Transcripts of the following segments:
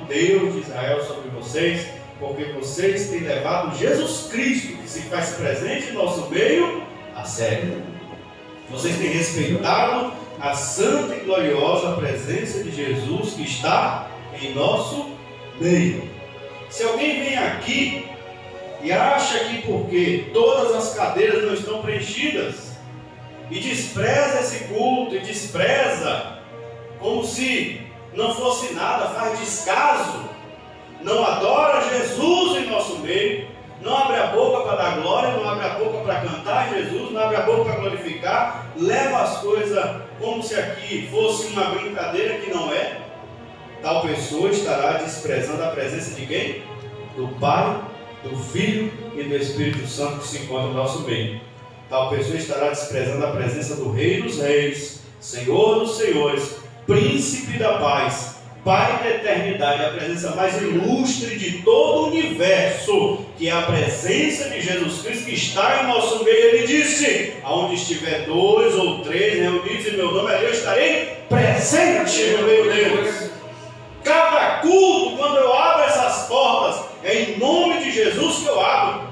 Deus de Israel sobre vocês, porque vocês têm levado Jesus Cristo, que se faz presente em nosso meio, a sério. Vocês têm respeitado a santa e gloriosa presença de Jesus que está em nosso meio. Se alguém vem aqui e acha que porque todas as cadeiras não estão preenchidas, e despreza esse culto, e despreza como se não fosse nada, faz descaso, não adora Jesus em nosso meio, não abre a boca para dar glória, não abre a boca para cantar Jesus, não abre a boca para glorificar, leva as coisas como se aqui fosse uma brincadeira que não é, tal pessoa estará desprezando a presença de quem? Do Pai, do Filho e do Espírito Santo que se encontra no nosso meio. Tal pessoa estará desprezando a presença do Rei dos Reis, Senhor dos Senhores, Príncipe da Paz, Pai da eternidade, a presença mais ilustre de todo o universo, que é a presença de Jesus Cristo que está em nosso meio. Ele disse: aonde estiver 2 ou 3 reunidos em meu nome, ali eu estarei presente no meio deles. Cada culto, quando eu abro essas portas, é em nome de Jesus que eu abro.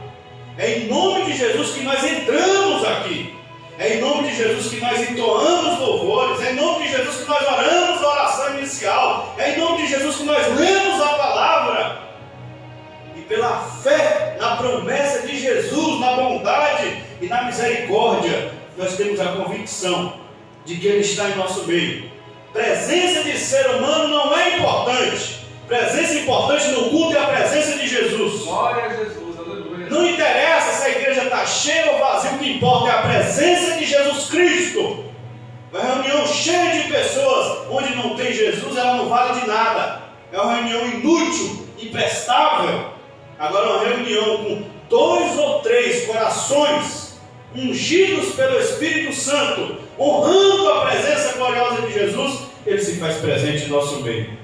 É em nome de Jesus que nós entramos aqui. É em nome de Jesus que nós entoamos louvores. É em nome de Jesus que nós oramos a oração inicial. É em nome de Jesus que nós lemos a palavra. E pela fé na promessa de Jesus, na bondade e na misericórdia, nós temos a convicção de que Ele está em nosso meio. Presença de ser humano não é importante. Presença importante no culto é a presença de Jesus. Glória a Jesus, aleluia. Não interessa se a igreja está cheia ou vazia, o que importa é a presença de Jesus Cristo. Uma reunião cheia de pessoas onde não tem Jesus, ela não vale de nada. É uma reunião inútil, imprestável. Agora, uma reunião com 2 ou 3 corações ungidos pelo Espírito Santo, honrando a presença gloriosa de Jesus, Ele se faz presente em nosso meio.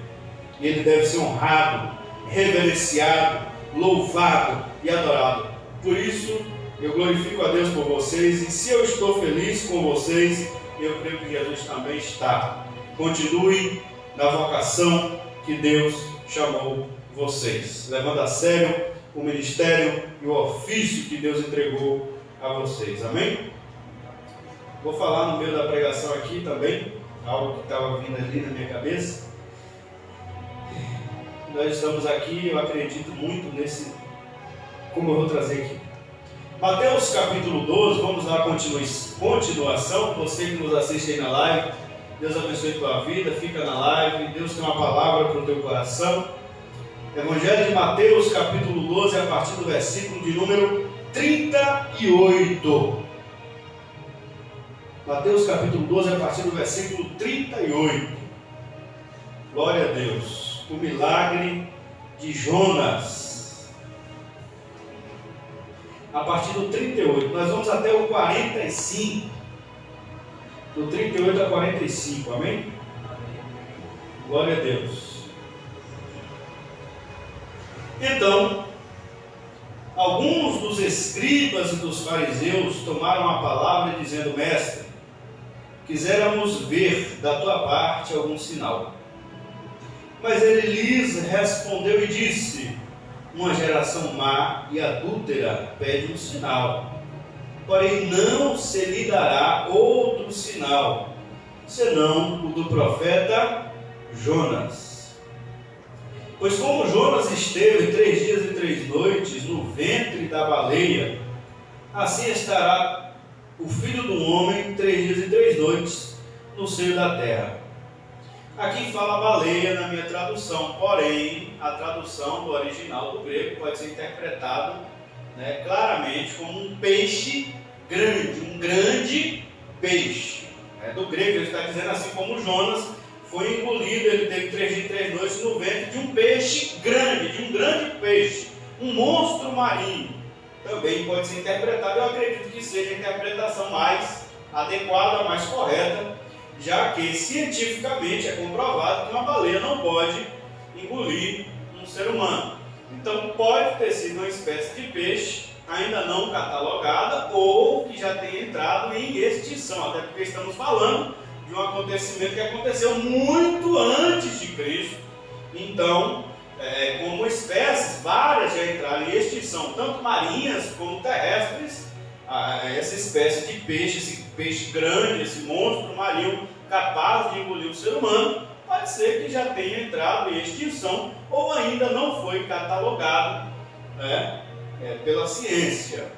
E Ele deve ser honrado, reverenciado, louvado e adorado. Por isso, eu glorifico a Deus por vocês, e se eu estou feliz com vocês, eu creio que Jesus também está. Continue na vocação que Deus chamou vocês, levando a sério o ministério e o ofício que Deus entregou a vocês. Amém? Vou falar no meio da pregação aqui também, algo que estava vindo ali na minha cabeça. Nós estamos aqui, eu acredito muito nesse, como eu vou trazer aqui. Mateus capítulo 12, vamos dar continuação. Você que nos assiste aí na live, Deus abençoe a tua vida, fica na live, Deus tem uma palavra para o teu coração. Evangelho de Mateus capítulo 12, a partir do versículo de número 38. Mateus capítulo 12, a partir do versículo 38. Glória a Deus. O milagre de Jonas. A partir do 38, nós vamos até o 45. Do 38 a 45, amém? Glória a Deus. Então, alguns dos escribas e dos fariseus tomaram a palavra dizendo: Mestre, quiséramos ver da tua parte algum sinal. Mas ele lhes respondeu e disse: uma geração má e adúltera pede um sinal, porém não se lhe dará outro sinal, senão o do profeta Jonas. Pois como Jonas esteve 3 dias e 3 noites no ventre da baleia, assim estará o Filho do Homem 3 dias e 3 noites no seio da terra. Aqui fala baleia na minha tradução, porém a tradução do original do grego pode ser interpretado, claramente como um peixe grande, um grande peixe. Do grego ele está dizendo assim: como Jonas foi engolido, ele teve 3 dias e 3 noites no ventre de um peixe grande, de um grande peixe, um monstro marinho. Também pode ser interpretado, eu acredito que seja a interpretação mais adequada, mais correta, já que cientificamente é comprovado que uma baleia não pode engolir um ser humano. Então pode ter sido uma espécie de peixe ainda não catalogada ou que já tenha entrado em extinção, até porque estamos falando de um acontecimento que aconteceu muito antes de Cristo. Então como espécies, várias já entraram em extinção, tanto marinhas como terrestres. Essa espécie de peixe, esse peixe grande, esse monstro marinho capaz de engolir o ser humano, pode ser que já tenha entrado em extinção ou ainda não foi catalogado pela ciência.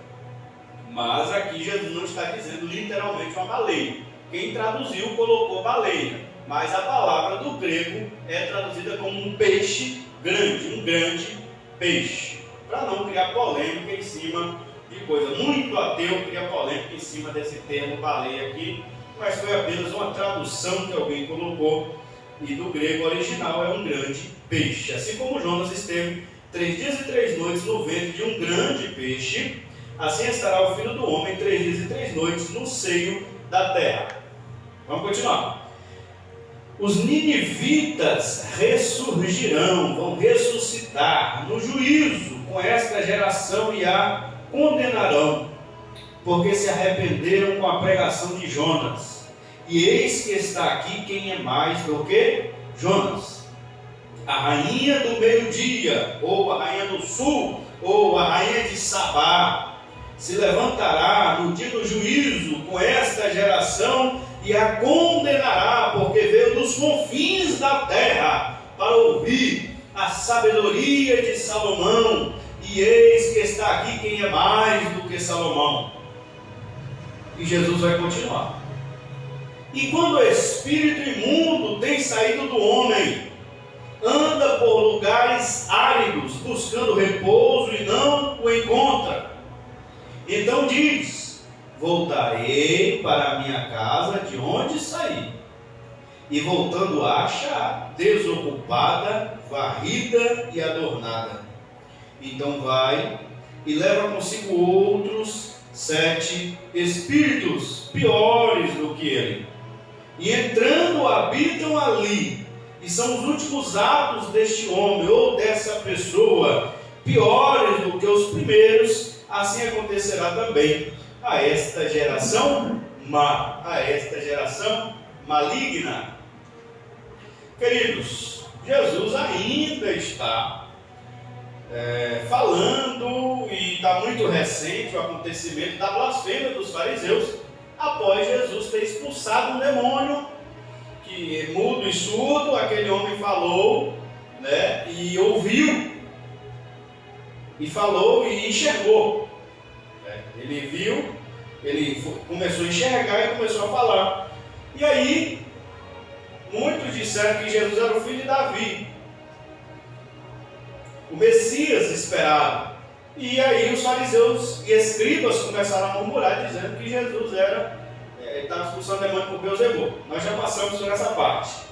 Mas aqui Jesus não está dizendo literalmente uma baleia. Quem traduziu colocou baleia, mas a palavra do grego é traduzida como um peixe grande, um grande peixe, para não criar polêmica em cima de coisa. Muito ateu cria polêmica em cima desse termo baleia aqui, mas foi apenas uma tradução que alguém colocou, e do grego original é um grande peixe. Assim como Jonas esteve 3 dias e 3 noites no ventre de um grande peixe, assim estará o Filho do Homem 3 dias e 3 noites no seio da terra. Vamos continuar. Os ninivitas ressurgirão, vão ressuscitar no juízo com esta geração e a condenarão, porque se arrependeram com a pregação de Jonas. E eis que está aqui quem é mais do que Jonas. A rainha do meio-dia, ou a rainha do sul, ou a rainha de Sabá, se levantará no dia do juízo com esta geração e a condenará, porque veio dos confins da terra para ouvir a sabedoria de Salomão. E eis que está aqui quem é mais do que Salomão. E Jesus vai continuar. E quando o espírito imundo tem saído do homem, anda por lugares áridos, buscando repouso e não o encontra. Então diz: voltarei para a minha casa de onde saí. E voltando acha desocupada, varrida e adornada. Então vai e leva consigo outros 7 espíritos piores do que ele. E entrando habitam ali. E são os últimos atos deste homem ou dessa pessoa piores do que os primeiros. Assim acontecerá também a esta geração má, a esta geração maligna. Queridos, Jesus ainda está falando, e está muito recente o acontecimento da blasfêmia dos fariseus, após Jesus ter expulsado um demônio, que mudo e surdo, aquele homem falou, e ouviu, e falou e enxergou. Ele viu, ele começou a enxergar e começou a falar. E aí, muitos disseram que Jesus era o filho de Davi, o Messias esperado. E aí os fariseus e escribas começaram a murmurar, dizendo que Jesus estava expulsando demônio por Beelzebul. Nós já passamos por essa parte.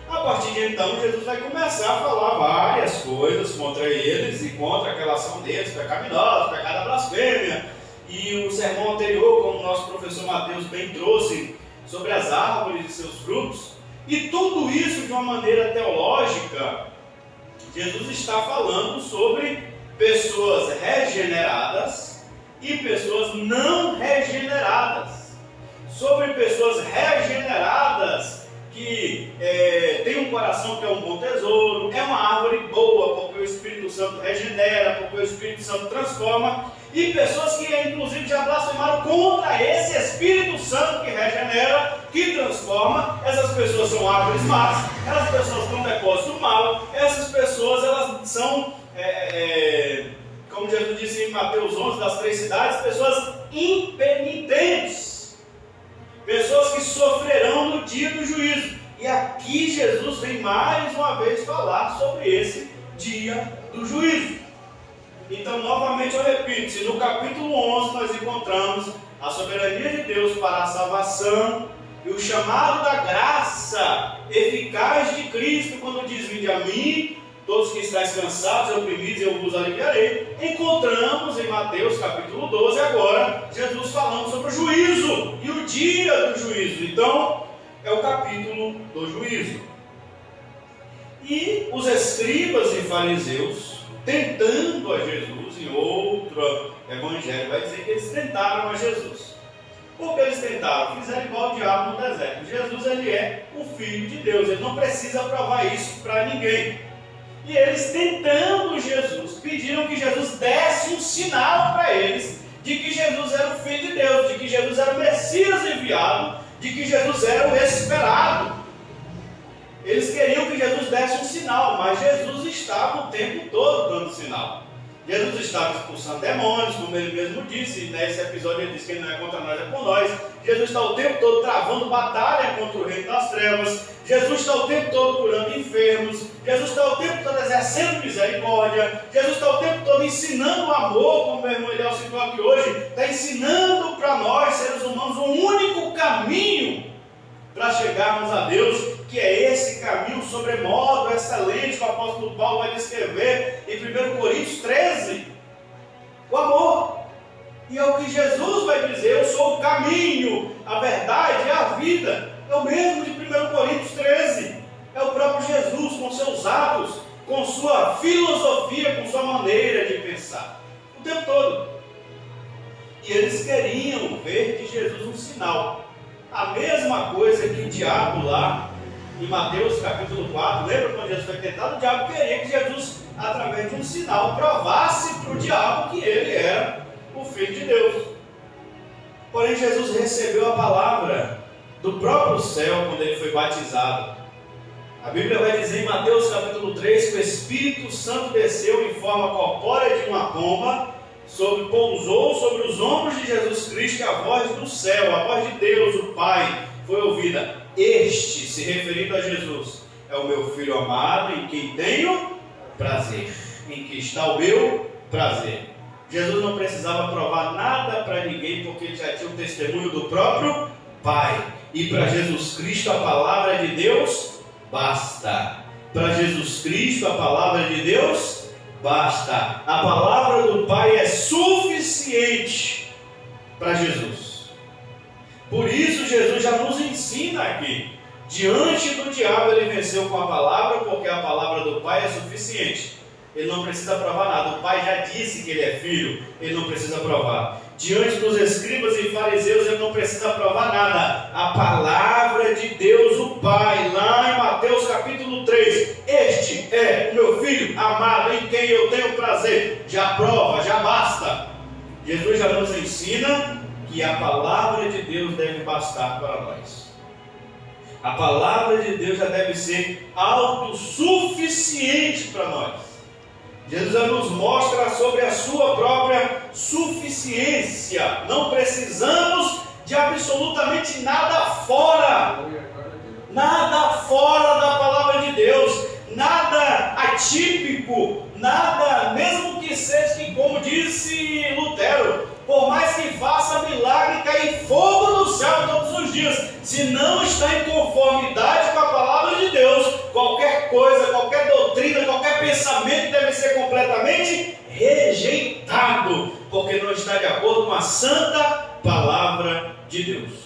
A partir de então, Jesus vai começar a falar várias coisas contra eles e contra aquela ação deles, pecaminosa, pecado da blasfêmia. E o sermão anterior, como o nosso professor Mateus bem trouxe, sobre as árvores e seus frutos. E tudo isso de uma maneira teológica. Jesus está falando sobre pessoas regeneradas e pessoas não regeneradas. Sobre pessoas regeneradas que têm um coração que é um bom tesouro, é uma árvore boa, porque o Espírito Santo regenera, porque o Espírito Santo transforma, e pessoas que inclusive já blasfemaram contra esse Espírito Santo que regenera, que transforma. Essas pessoas são árvores más, essas pessoas têm um depósito mau, essas pessoas elas são, como Jesus disse em Mateus 11, das 3 cidades, pessoas impenitentes. Pessoas que sofrerão no dia do juízo. E aqui Jesus vem mais uma vez falar sobre esse dia do juízo. Então, novamente eu repito, se no capítulo 11 nós encontramos a soberania de Deus para a salvação e o chamado da graça eficaz de Cristo, quando diz: vinde a mim, todos que estáis cansados e oprimidos, eu vos aliviarei. Encontramos em Mateus capítulo 12 agora Jesus falando sobre o juízo e o dia do juízo. Então é o capítulo do juízo. E os escribas e fariseus tentando a Jesus, em outro evangelho vai dizer que eles tentaram a Jesus. Por que eles tentaram? Fizeram igual o diabo no deserto. Jesus ele é o Filho de Deus, ele não precisa provar isso para ninguém. E eles, tentando Jesus, pediram que Jesus desse um sinal para eles de que Jesus era o Filho de Deus, de que Jesus era o Messias enviado, de que Jesus era o esperado. Eles queriam que Jesus desse um sinal, mas Jesus estava o tempo todo dando sinal. Jesus estava expulsando demônios, como ele mesmo disse, e nesse episódio ele disse que ele não é contra nós, é por nós. Jesus está o tempo todo travando batalha contra o reino das trevas. Jesus está o tempo todo curando enfermos. Jesus está o tempo todo exercendo misericórdia. Jesus está o tempo todo ensinando o amor, como o meu irmão Eliel citou aqui hoje. Está ensinando para nós, seres humanos, um único caminho para chegarmos a Deus, que é esse caminho sobremodo excelente que o apóstolo Paulo vai descrever em 1 Coríntios 13, o amor. E é o que Jesus vai dizer: eu sou o caminho, a verdade e a vida. É o mesmo de 1 Coríntios 13, é o próprio Jesus com seus atos, com sua filosofia, com sua maneira de pensar, o tempo todo. E eles queriam ver de Jesus um sinal. A mesma coisa que o diabo lá em Mateus capítulo 4, lembra quando Jesus foi tentado? O diabo queria que Jesus, através de um sinal, provasse para o diabo que ele era o Filho de Deus. Porém, Jesus recebeu a palavra do próprio céu quando ele foi batizado. A Bíblia vai dizer em Mateus capítulo 3 que o Espírito Santo desceu em forma corpórea de uma pomba, pousou sobre os ombros de Jesus Cristo, e a voz do céu, a voz de Deus, o Pai, foi ouvida. Este, se referindo a Jesus, é o meu Filho amado, em quem tenho prazer, em que está o meu prazer. Jesus não precisava provar nada para ninguém, porque ele já tinha o testemunho do próprio Pai. E para Jesus Cristo a palavra de Deus basta. Para Jesus Cristo a palavra de Deus basta. A palavra do Pai é suficiente para Jesus. Por isso Jesus já nos ensina aqui: diante do diabo ele venceu com a palavra, porque a palavra do Pai é suficiente. Ele não precisa provar nada. O Pai já disse que ele é filho, ele não precisa provar. Diante dos escribas e fariseus ele não precisa provar nada. A palavra de Deus, o Pai, lá em Mateus capítulo 3, este é o meu Filho amado, em quem eu tenho prazer, já prova, já basta. Jesus já nos ensina que a palavra de Deus deve bastar para nós. A palavra de Deus já deve ser autossuficiente para nós. Jesus já nos mostra sobre a sua própria suficiência. Não precisamos de absolutamente nada fora. Nada fora da palavra de Deus. Nada atípico. Nada, mesmo que seja, que, como disse Lutero, por mais que faça milagre, cair fogo do céu todos os dias, se não está em conformidade com a palavra de Deus, qualquer coisa, qualquer doutrina, qualquer pensamento deve ser completamente rejeitado, porque não está de acordo com a santa palavra de Deus.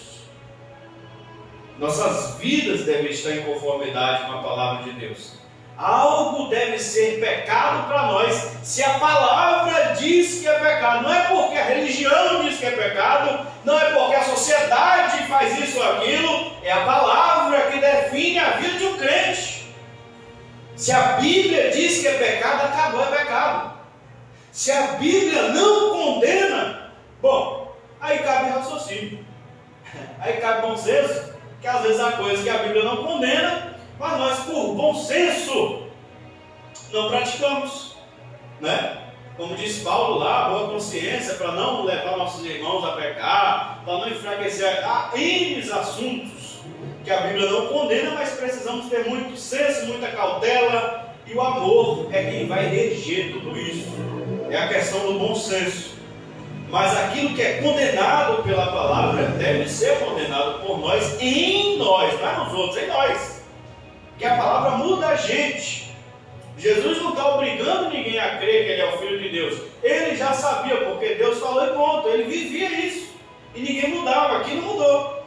Nossas vidas devem estar em conformidade com a palavra de Deus. Algo deve ser pecado para nós se a palavra diz que é pecado. Não é porque a religião diz que é pecado, não é porque a sociedade faz isso ou aquilo, é a palavra que define a vida de um crente. Se a Bíblia diz que é pecado, acabou, é pecado. Se a Bíblia não condena, bom, aí cabe raciocínio, aí cabe bom senso, que às vezes há coisas que a Bíblia não condena, mas nós, por bom senso, não praticamos, né? Como diz Paulo lá, boa consciência, para não levar nossos irmãos a pecar, para não enfraquecer. Há N assuntos que a Bíblia não condena, mas precisamos ter muito senso, muita cautela, e o amor é quem vai reger tudo isso. É a questão do bom senso. Mas aquilo que é condenado pela palavra deve ser condenado por nós, em nós, não é nos outros, em nós. Que a palavra muda a gente. Jesus não está obrigando ninguém a crer que ele é o Filho de Deus. Ele já sabia, porque Deus falou e pronto. Ele vivia isso. E ninguém mudava, aqui não mudou.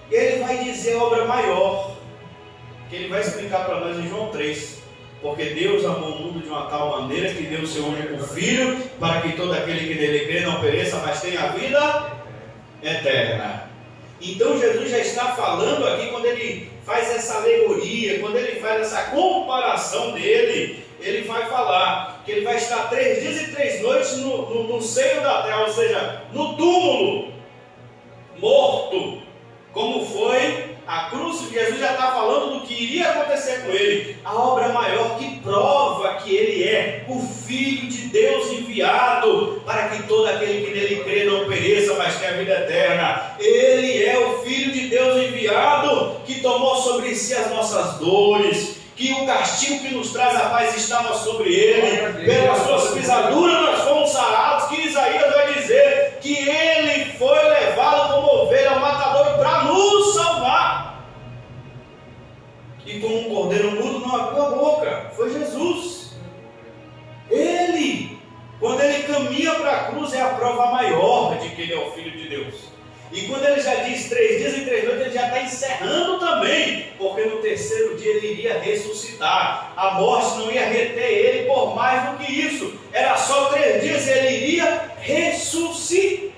E ele vai dizer a obra maior, que ele vai explicar para nós em João 3. Porque Deus amou o mundo de uma tal maneira que deu o seu único Filho, para que todo aquele que nele crê não pereça, mas tenha a vida eterna. Então Jesus já está falando aqui, quando ele faz essa alegoria, quando ele faz essa comparação dele, ele vai falar que ele vai estar 3 dias e 3 noites no seio da terra, ou seja, no túmulo, morto, como foi a cruz. Jesus já está falando do que iria acontecer com ele, a obra maior que prova que ele é o Filho de Deus enviado, para que todo aquele que nele crê não pereça, mas tenha a vida eterna. Ele é o Filho de Deus enviado, que tomou sobre si as nossas dores, que o castigo que nos traz a paz estava sobre ele, pelas suas pisaduras nós fomos sarados, que Isaías vai dizer que ele foi levado como ovelha ao matador para nos salvar. E como um cordeiro mudo não abriu a boca, foi Jesus. Ele, quando ele caminha para a cruz, é a prova maior de que ele é o Filho de Deus. E quando ele já diz 3 dias e 3 noites, ele já está encerrando também, porque no terceiro dia ele iria ressuscitar. A morte não ia reter ele por mais do que isso. Era só 3 dias e ele iria ressuscitar.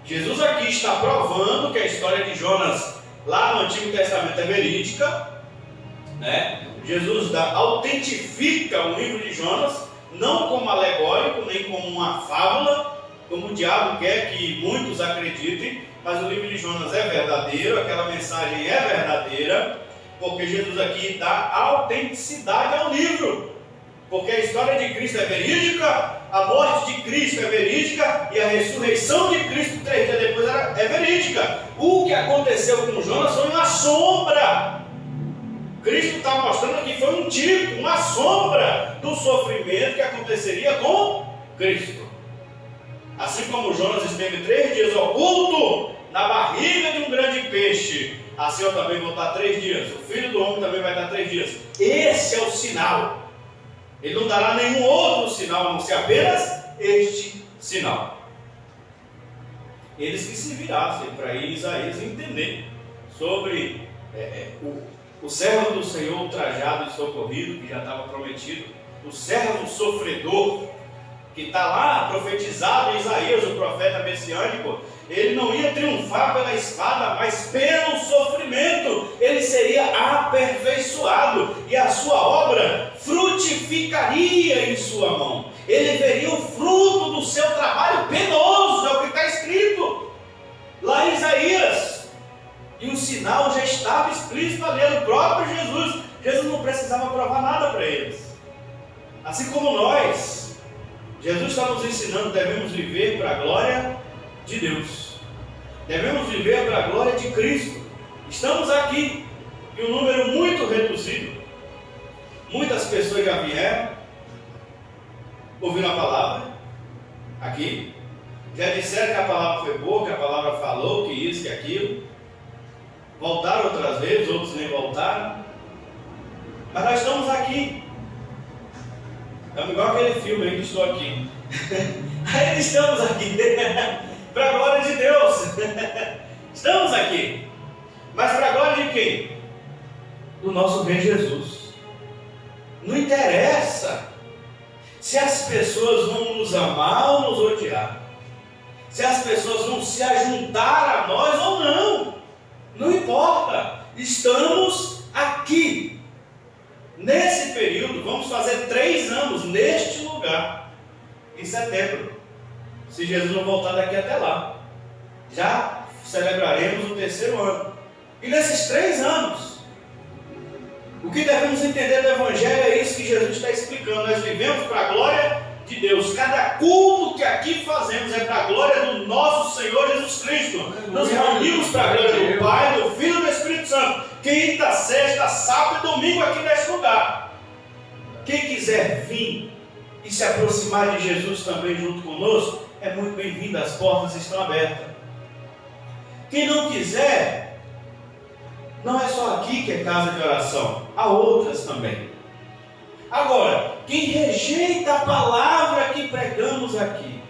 Jesus aqui está provando que a história de Jonas lá no Antigo Testamento é verídica, né? Jesus autentifica o livro de Jonas, não como alegórico, nem como uma fábula, como o diabo quer que muitos acreditem, mas o livro de Jonas é verdadeiro, aquela mensagem é verdadeira, porque Jesus aqui dá autenticidade ao livro, porque a história de Cristo é verídica, a morte de Cristo é verídica e a ressurreição de Cristo 3 dias depois é verídica. O que aconteceu com Jonas foi uma sombra. Cristo está mostrando que foi um tipo, uma sombra do sofrimento que aconteceria com Cristo. Assim como Jonas esteve 3 dias oculto na barriga de um grande peixe, assim eu também vou estar 3 dias. O Filho do Homem também vai estar 3 dias. Esse é o sinal. Ele não dará nenhum outro sinal, a não ser apenas este sinal. Eles que se virassem para Isaías entender sobre o servo do Senhor ultrajado e socorrido, que já estava prometido, o servo sofredor, que está lá profetizado em Isaías, o profeta messiânico. Ele não ia triunfar pela espada, mas pelo sofrimento. Ele seria aperfeiçoado e a sua obra frutificaria em sua mão. Ele veria o fruto do seu trabalho penoso, é o que está escrito lá em Isaías. E o sinal já estava explícito ali, o próprio Jesus. Jesus não precisava provar nada para eles. Assim como nós, Jesus está nos ensinando, devemos viver para a glória de Deus. Devemos viver para a glória de Cristo. Estamos aqui em um número muito reduzido. Muitas pessoas já vieram, ouviram a palavra aqui, já disseram que a palavra foi boa, que a palavra falou, que isso, que aquilo. Voltaram outras vezes, outros nem voltaram. Mas nós estamos aqui. Estamos igual aquele filme aí que estou aqui. Ainda estamos aqui. Para a glória de Deus. Estamos aqui. Mas para a glória de quem? Do nosso Rei Jesus. Não interessa se as pessoas vão nos amar ou nos odiar. Se as pessoas vão se ajuntar a nós ou não. Não importa. Estamos aqui. Nesse período, vamos fazer 3 anos neste lugar, em setembro, se Jesus não voltar daqui até lá. Já celebraremos o 3º ano. E nesses 3 anos, o que devemos entender do Evangelho é isso que Jesus está explicando. Nós vivemos para a glória de Deus. Cada culto que aqui fazemos é para a glória do nosso Senhor Jesus Cristo. Nos reunimos para a glória do Pai, do Filho e do Espírito Santo. Quinta, sexta, sábado e domingo aqui neste lugar. Quem quiser vir e se aproximar de Jesus também junto conosco, é muito bem-vindo, as portas estão abertas. Quem não quiser, não é só aqui que é casa de oração, há outras também. Agora, quem rejeita a palavra que pregamos aqui,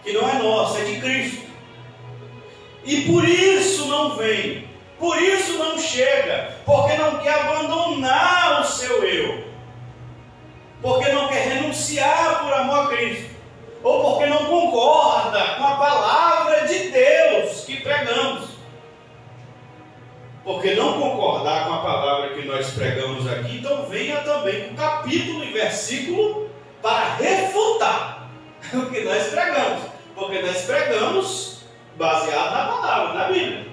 que não é nossa, é de Cristo, e por isso não vem, por isso não chega, porque não quer abandonar o seu eu, porque não quer renunciar por amor a Cristo, ou porque não concorda com a palavra de Deus que pregamos. porque não concordar com a palavra que nós pregamos aqui, então venha também com capítulo e versículo para refutar o que nós pregamos, porque nós pregamos baseado na palavra, na Bíblia.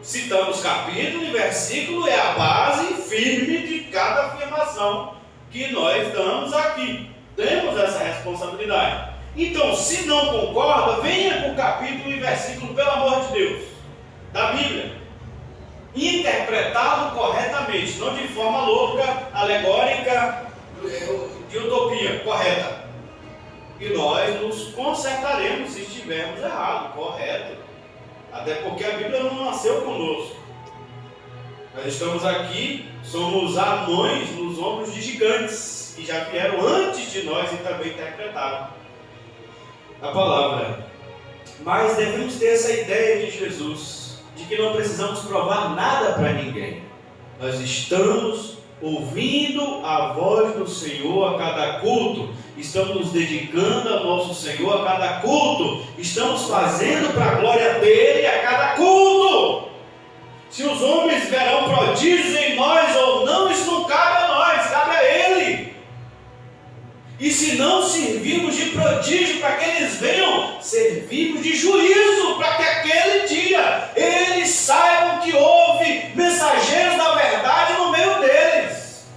Citamos capítulo e versículo, é a base firme de cada afirmação que nós damos aqui. Temos essa responsabilidade. Então, se não concorda, venha com capítulo e versículo, pelo amor de Deus, da Bíblia, interpretado corretamente, não de forma louca, alegórica, de utopia, correta. E nós nos consertaremos se estivermos errados, correto. Até porque a Bíblia não nasceu conosco. Nós estamos aqui, somos anões nos ombros de gigantes, que já vieram antes de nós e também interpretaram a palavra. Mas devemos ter essa ideia de Jesus, de que não precisamos provar nada para ninguém. Nós estamos ouvindo a voz do Senhor a cada culto, estamos nos dedicando ao nosso Senhor a cada culto, estamos fazendo para a glória dele a cada culto. Se os homens verão prodígios em nós ou não, isso não cabe a nós, cabe a ele. E se não servimos de prodígio para que eles venham, servimos de juízo para que aquele dia eles saibam que houve mensageiros da verdade no meio deles.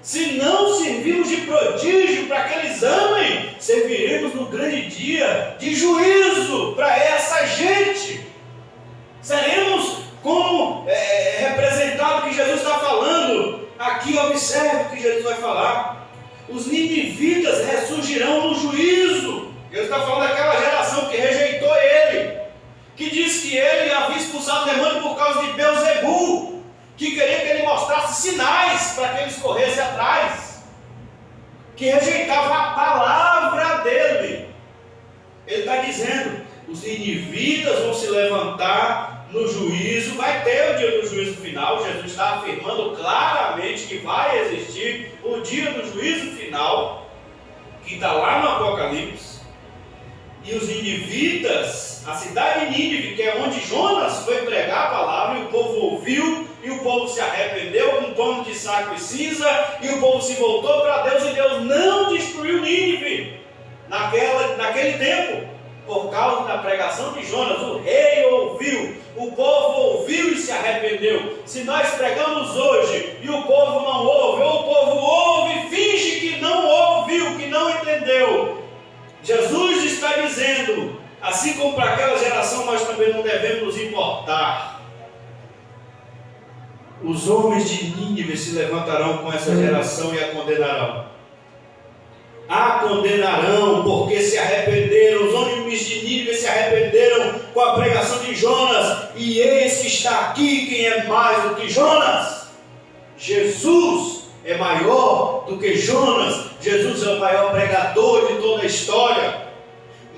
Se não servimos de prodígio para que eles amem, serviremos no grande dia de juízo para essa gente. Seremos como representado que Jesus está falando. Aqui observe o que Jesus vai falar. Os ninivitas ressurgirão no juízo. Ele está falando daquela geração que rejeitou ele, que diz que ele havia expulsado o demônio por causa de Beelzebul, que queria que ele mostrasse sinais para que eles corressem atrás, que rejeitava a palavra dele. Ele está dizendo, os ninivitas vão se levantar no juízo, vai ter o dia do juízo final. Jesus está afirmando claramente que vai existir o dia do juízo final, que está lá no Apocalipse. E os ninivitas, a cidade de Nínive, que é onde Jonas foi pregar a palavra, e o povo ouviu, e o povo se arrependeu com um pano de saco e cinza, e o povo se voltou para Deus, e Deus não destruiu Nínive naquele tempo, por causa da pregação de Jonas. O rei ouviu, o povo ouviu e se arrependeu. Se nós pregamos hoje e o povo não ouve, ou o povo ouve e finge que não ouviu, que não entendeu, Jesus está dizendo, assim como para aquela geração nós também não devemos nos importar. Os homens de Nínive se levantarão com essa geração e a condenarão. A condenarão, porque se arrependeram. Os homens de Nínive se arrependeram com a pregação de Jonas, e esse está aqui, quem é mais do que Jonas? Jesus é maior do que Jonas. Jesus é o maior pregador de toda a história.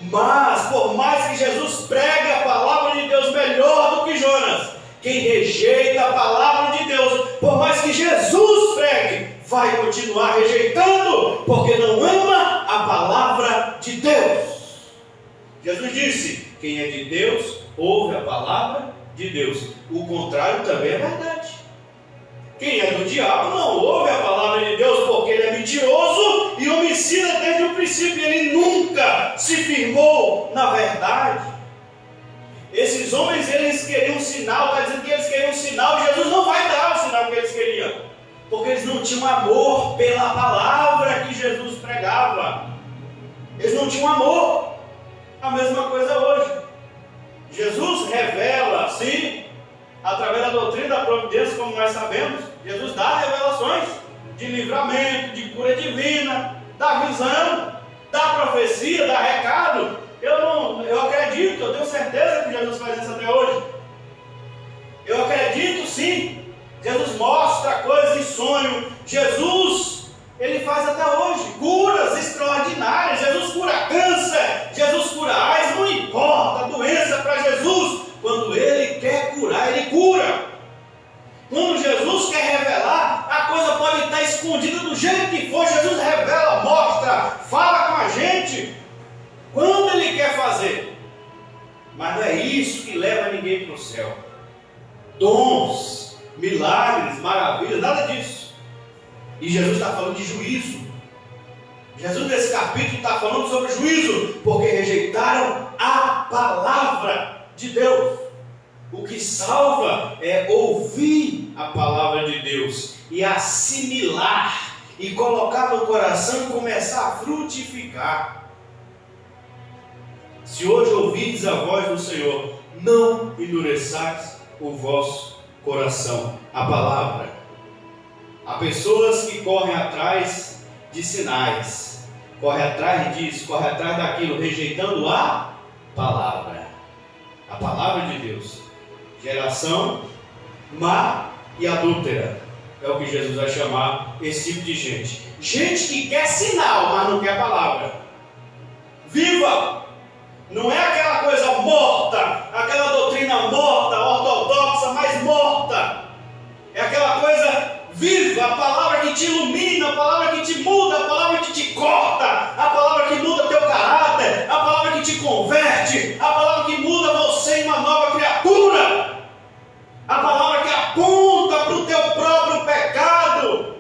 Mas, por mais que Jesus pregue a palavra de Deus melhor do que Jonas, quem rejeita a palavra de Deus, por mais que Jesus pregue, vai continuar rejeitando, porque não ama a palavra de Deus. Jesus disse, quem é de Deus, ouve a palavra de Deus. O contrário também é verdade. Quem é do diabo não ouve a palavra de Deus, porque ele é mentiroso e homicida desde o princípio. Ele nunca se firmou na verdade. Esses homens, eles queriam um sinal, está dizendo que eles queriam um sinal, e Jesus não vai dar o sinal que eles queriam, porque eles não tinham amor pela palavra que Jesus pregava. Eles não tinham amor. A mesma coisa hoje. Jesus revela, sim, através da doutrina da providência, como nós sabemos. Jesus dá revelações de livramento, de cura divina, da visão, da profecia, da recado. Eu acredito, eu tenho certeza que Jesus faz isso até hoje. Eu acredito, sim. Jesus mostra coisas em sonho. Jesus, ele faz até hoje curas extraordinárias. Jesus cura câncer, Jesus cura AIDS, não importa a doença para Jesus. Quando ele quer curar, ele cura. Quando Jesus quer revelar, a coisa pode estar escondida do jeito que for. Jesus revela, mostra, fala com a gente quando ele quer fazer. Mas não é isso que leva ninguém para o céu. dons, milagres, maravilhas, nada disso. E Jesus está falando de juízo. Jesus nesse capítulo está falando sobre juízo, porque rejeitaram a palavra de Deus. O que salva é ouvir a palavra de Deus e assimilar e colocar no coração e começar a frutificar. Se hoje ouvides a voz do Senhor, não endureçais o vosso coração. A palavra. Há pessoas que correm atrás de sinais, correm atrás disso, correm atrás daquilo, rejeitando a palavra de Deus. Geração má e adúltera é o que Jesus vai chamar esse tipo de gente. Gente que quer sinal, mas não quer palavra. Viva! Não é aquela coisa morta, aquela doutrina morta, ortodoxa, mas morta. É aquela coisa viva, a palavra que te ilumina, a palavra que te muda, a palavra que te corta, a palavra que muda teu caráter, a palavra que te converte, a palavra que muda você em uma nova criatura, a palavra que aponta para o teu próprio pecado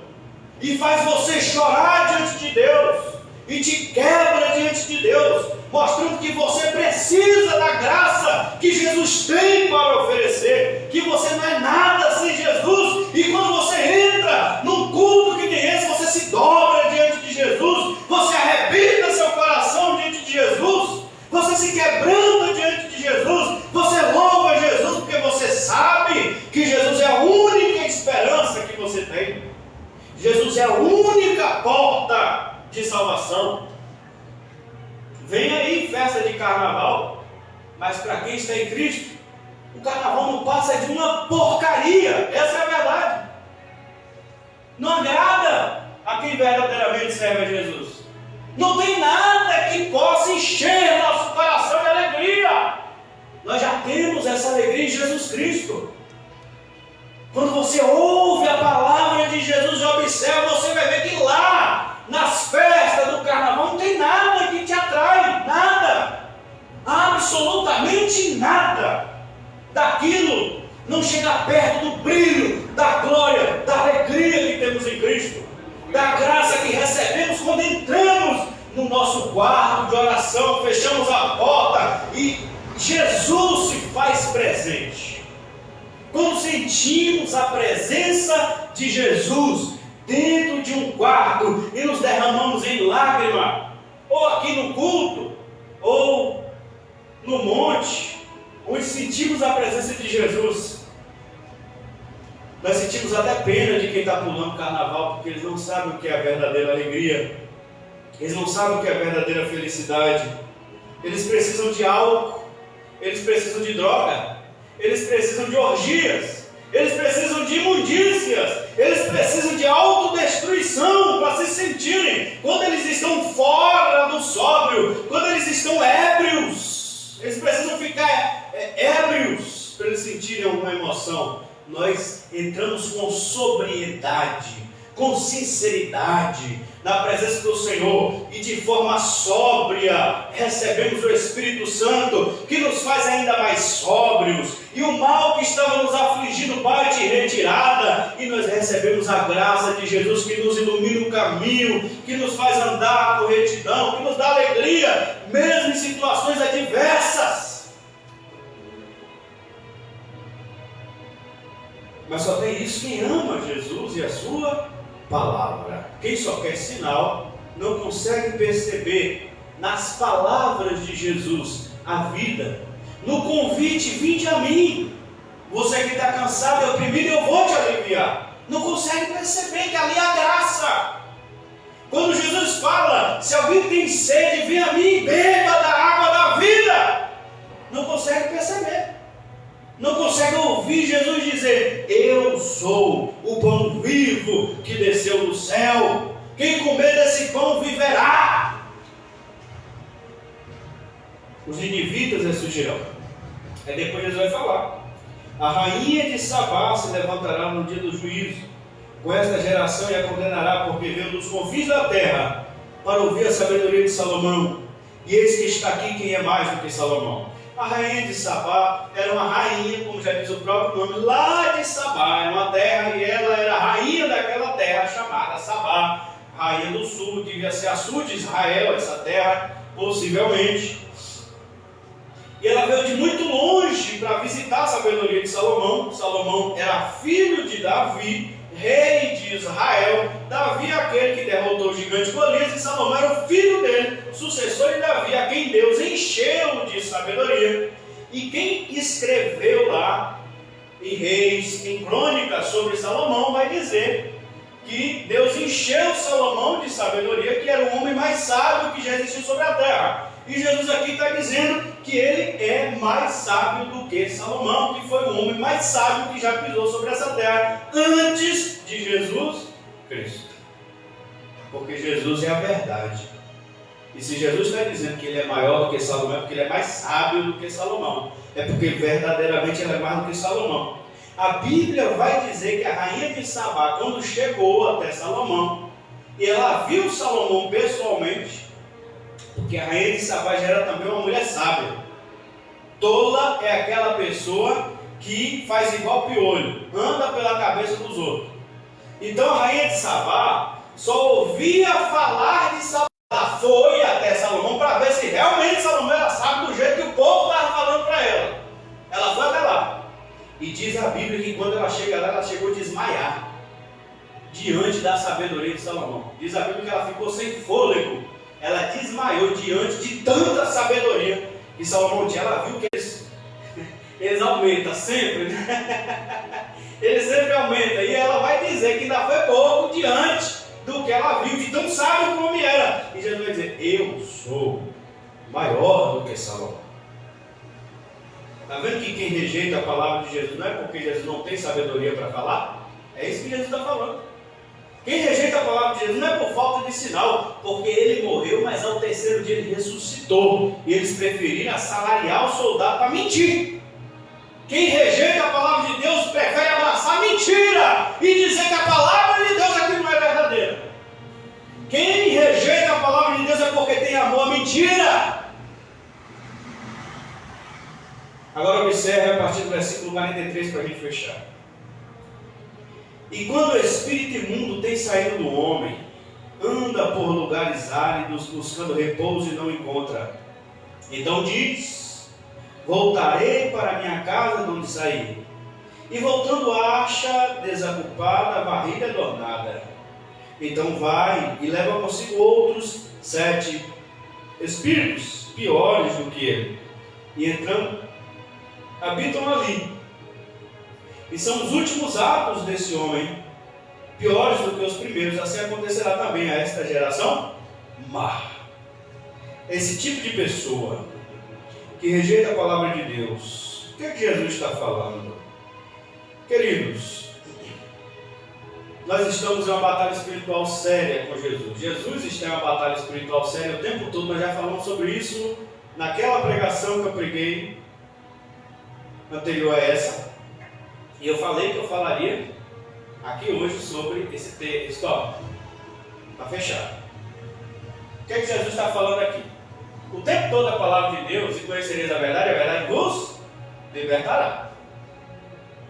e faz você chorar diante de Deus e te quebra diante de Deus, mostrando que você precisa da graça que Jesus tem para oferecer, que você não é nada sem Jesus. E quando você entra num culto que nem esse, você se dobra diante de Jesus, você arrebenta seu coração diante de Jesus, você se quebranta diante de Jesus, você louva Jesus, porque você sabe que Jesus é a única esperança que você tem. Jesus é a única porta de salvação. Vem aí festa de carnaval, mas para quem está em Cristo, o carnaval não passa de uma porcaria. Essa é a verdade. Não agrada a quem verdadeiramente serve a Jesus. Não tem nada que possa encher nosso coração de alegria. Nós já temos essa alegria em Jesus Cristo. Quando você ouve a palavra de Jesus e observa, você vai ver que lá, nas festas do carnaval, não tem nada que te atrai, nada, absolutamente nada daquilo não chega perto do brilho, da glória, da alegria que temos em Cristo, da graça que recebemos quando entramos no nosso quarto de oração, fechamos a porta e Jesus se faz presente. Quando sentimos a presença de Jesus dentro de um quarto e nos derramamos em lágrima, ou aqui no culto, ou no monte, onde sentimos a presença de Jesus, nós sentimos até pena de quem está pulando carnaval, porque eles não sabem o que é a verdadeira alegria, eles não sabem o que é a verdadeira felicidade. Eles precisam de álcool, eles precisam de droga, eles precisam de orgias, eles precisam de imundícias, eles precisam de autodestruição para se sentirem, quando eles estão fora do sóbrio, quando eles estão ébrios, eles precisam ficar ébrios para eles sentirem alguma emoção. Nós entramos com sobriedade, com sinceridade na presença do Senhor e de forma sóbria recebemos o Espírito Santo, que nos faz ainda mais sóbrios, e o mal que estava nos afligindo bate em retirada, e nós recebemos a graça de Jesus, que nos ilumina o caminho, que nos faz andar com retidão, que nos dá alegria mesmo em situações adversas. Mas só tem isso quem ama Jesus e a sua palavra. Quem só quer sinal não consegue perceber nas palavras de Jesus a vida. No convite, vinde a mim. Você que está cansado e oprimido, eu vou te aliviar. Não consegue perceber que ali há graça. Quando Jesus fala, se alguém tem sede, vem a mim, beba da água da vida. Não consegue perceber. Não consegue ouvir Jesus dizer: eu sou o pão vivo que desceu do céu. Quem comer desse pão viverá. Os ninivitas ressurgirão. Aí depois Jesus vai falar: a rainha de Sabá se levantará no dia do juízo com esta geração e a condenará, porque veio dos confins da terra para ouvir a sabedoria de Salomão. E eis que está aqui quem é mais do que Salomão. A rainha de Sabá era uma rainha, como já diz o próprio nome, lá de Sabá, era uma terra, e ela era a rainha daquela terra chamada Sabá, rainha do sul, devia ser a sul de Israel, essa terra, possivelmente. E ela veio de muito longe para visitar a sabedoria de Salomão. Salomão era filho de Davi, rei de Israel. Davi é aquele que derrotou o gigante Golias, e Salomão era o filho dele, sucessor de Davi, a quem Deus encheu de sabedoria. E quem escreveu lá em Reis, em Crônicas sobre Salomão, vai dizer que Deus encheu Salomão de sabedoria, que era o homem mais sábio que já existiu sobre a terra. E Jesus aqui está dizendo que ele é mais sábio do que Salomão, que foi o homem mais sábio que já pisou sobre essa terra antes de Jesus Cristo. Porque Jesus é a verdade. E se Jesus está dizendo que ele é maior do que Salomão, é porque ele é mais sábio do que Salomão. É porque verdadeiramente ele é mais do que Salomão. A Bíblia vai dizer que a rainha de Sabá, quando chegou até Salomão, e ela viu Salomão pessoalmente, porque a rainha de Sabá já era também uma mulher sábia. Tola é aquela pessoa que faz igual piolho, anda pela cabeça dos outros. Então a rainha de Sabá só ouvia falar de Salomão. Ela foi até Salomão para ver se realmente Salomão era sábio do jeito que o povo estava falando para ela. Ela foi até lá. E diz a Bíblia que quando ela chega lá, ela chegou a desmaiar diante da sabedoria de Salomão. Diz a Bíblia que ela ficou sem fôlego. Ela desmaiou diante de tanta sabedoria que Salomão tinha. Ela viu que eles aumentam sempre, né? Eles sempre aumentam. E ela vai dizer que ainda foi pouco diante do que ela viu, de tão sábio como era. E Jesus vai dizer: eu sou maior do que Salomão. Está vendo que quem rejeita a palavra de Jesus não é porque Jesus não tem sabedoria para falar? É isso que Jesus está falando. Quem rejeita a palavra de Jesus não é por falta de sinal, porque ele morreu, mas ao terceiro dia ele ressuscitou. E eles preferiram assalariar o soldado para mentir. Quem rejeita a palavra de Deus prefere abraçar a mentira e dizer que a palavra de Deus aqui não é verdadeira. Quem rejeita a palavra de Deus é porque tem amor à mentira. Agora observe a partir do versículo 43 para a gente fechar. E quando o espírito imundo tem saído do homem, anda por lugares áridos, buscando repouso e não encontra. Então diz: voltarei para minha casa de onde saí. E voltando acha desocupada, varrida e adornada. Então vai e leva consigo outros 7 espíritos piores do que ele. E entrando, habitam ali. E são os últimos atos desse homem piores do que os primeiros. Assim acontecerá também a esta geração má. Esse tipo de pessoa que rejeita a palavra de Deus, o que é que Jesus está falando? Queridos, nós estamos em uma batalha espiritual séria com Jesus. Jesus está em uma batalha espiritual séria o tempo todo. Nós já falamos sobre isso naquela pregação que eu preguei anterior a essa. E eu falei que eu falaria aqui hoje sobre esse texto, para fechar. O que é que Jesus está falando aqui? O tempo todo a palavra de Deus: e conhecereis a verdade vos libertará.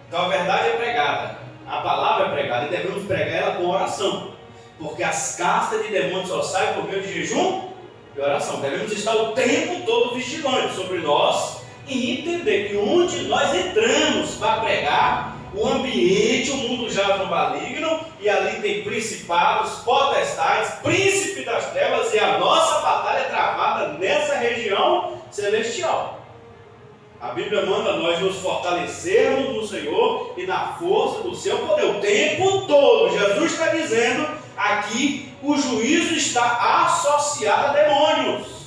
Então a verdade é pregada, a palavra é pregada, e devemos pregar ela com oração, porque as castas de demônios só saem por meio de jejum e oração. Devemos estar o tempo todo vigilantes sobre nós e entender que onde nós entramos para pregar, o ambiente, o mundo jaz no maligno, e ali tem principados, potestades, príncipe das trevas, e a nossa batalha é travada nessa região celestial. A Bíblia manda nós nos fortalecermos no Senhor e na força do seu poder o tempo todo. Jesus está dizendo aqui: o juízo está associado a demônios.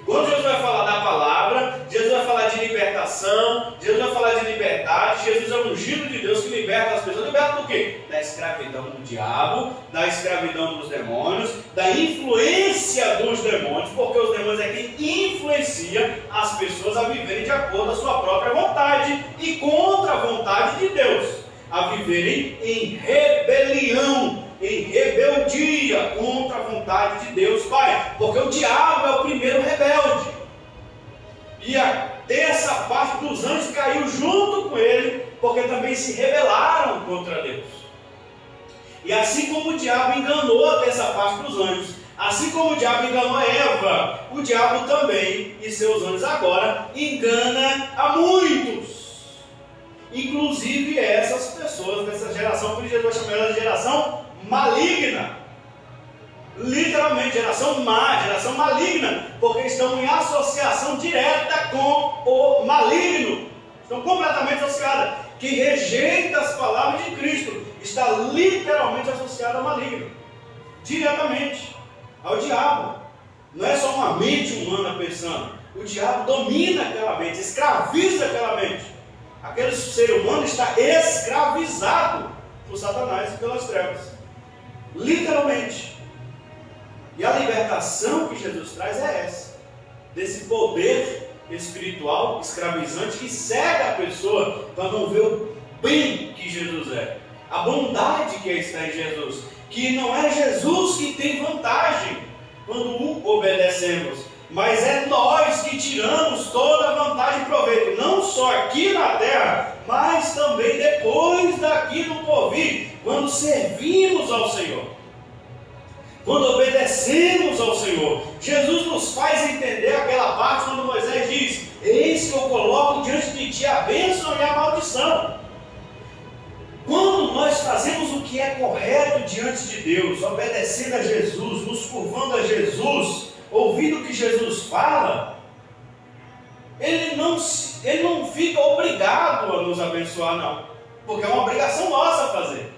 Quando Jesus vai falar da palavra, Jesus vai falar de libertação, Jesus vai falar de liberdade. Jesus é o ungido de Deus que liberta as pessoas. Liberta do quê? Da escravidão do diabo, da escravidão dos demônios, da influência dos demônios, porque os demônios é quem influencia as pessoas a viverem de acordo com a sua própria vontade e contra a vontade de Deus, a viverem em rebelião, em rebeldia contra a vontade de Deus, Pai, porque o diabo é o primeiro rebelde. E a terça parte dos anjos caiu junto com ele, porque também se rebelaram contra Deus. E assim como o diabo enganou a terça parte dos anjos, assim como o diabo enganou Eva, o diabo também e seus anjos agora engana a muitos. Inclusive essas pessoas dessa geração, por isso Jesus vai chamar ela de geração maligna. Literalmente, geração má, geração maligna, porque estão em associação direta com o maligno. Estão completamente associadas. Quem rejeita as palavras de Cristo está literalmente associado ao maligno. Diretamente ao diabo. Não é só uma mente humana pensando. O diabo domina aquela mente, escraviza aquela mente. Aquele ser humano está escravizado por Satanás e pelas trevas. Literalmente. E a libertação que Jesus traz é essa. Desse poder espiritual escravizante que cega a pessoa para não ver o bem que Jesus é. A bondade que está em Jesus. Que não é Jesus que tem vantagem quando o obedecemos, mas é nós que tiramos toda a vantagem e proveito, não só aqui na terra, mas também depois daqui no porvir, quando servimos ao Senhor, quando obedecemos ao Senhor. Jesus nos faz entender aquela parte quando Moisés diz: eis que eu coloco diante de ti a bênção e a maldição. Quando nós fazemos o que é correto diante de Deus, obedecendo a Jesus, nos curvando a Jesus, ouvindo o que Jesus fala, Ele não fica obrigado a nos abençoar, não, porque é uma obrigação nossa fazer.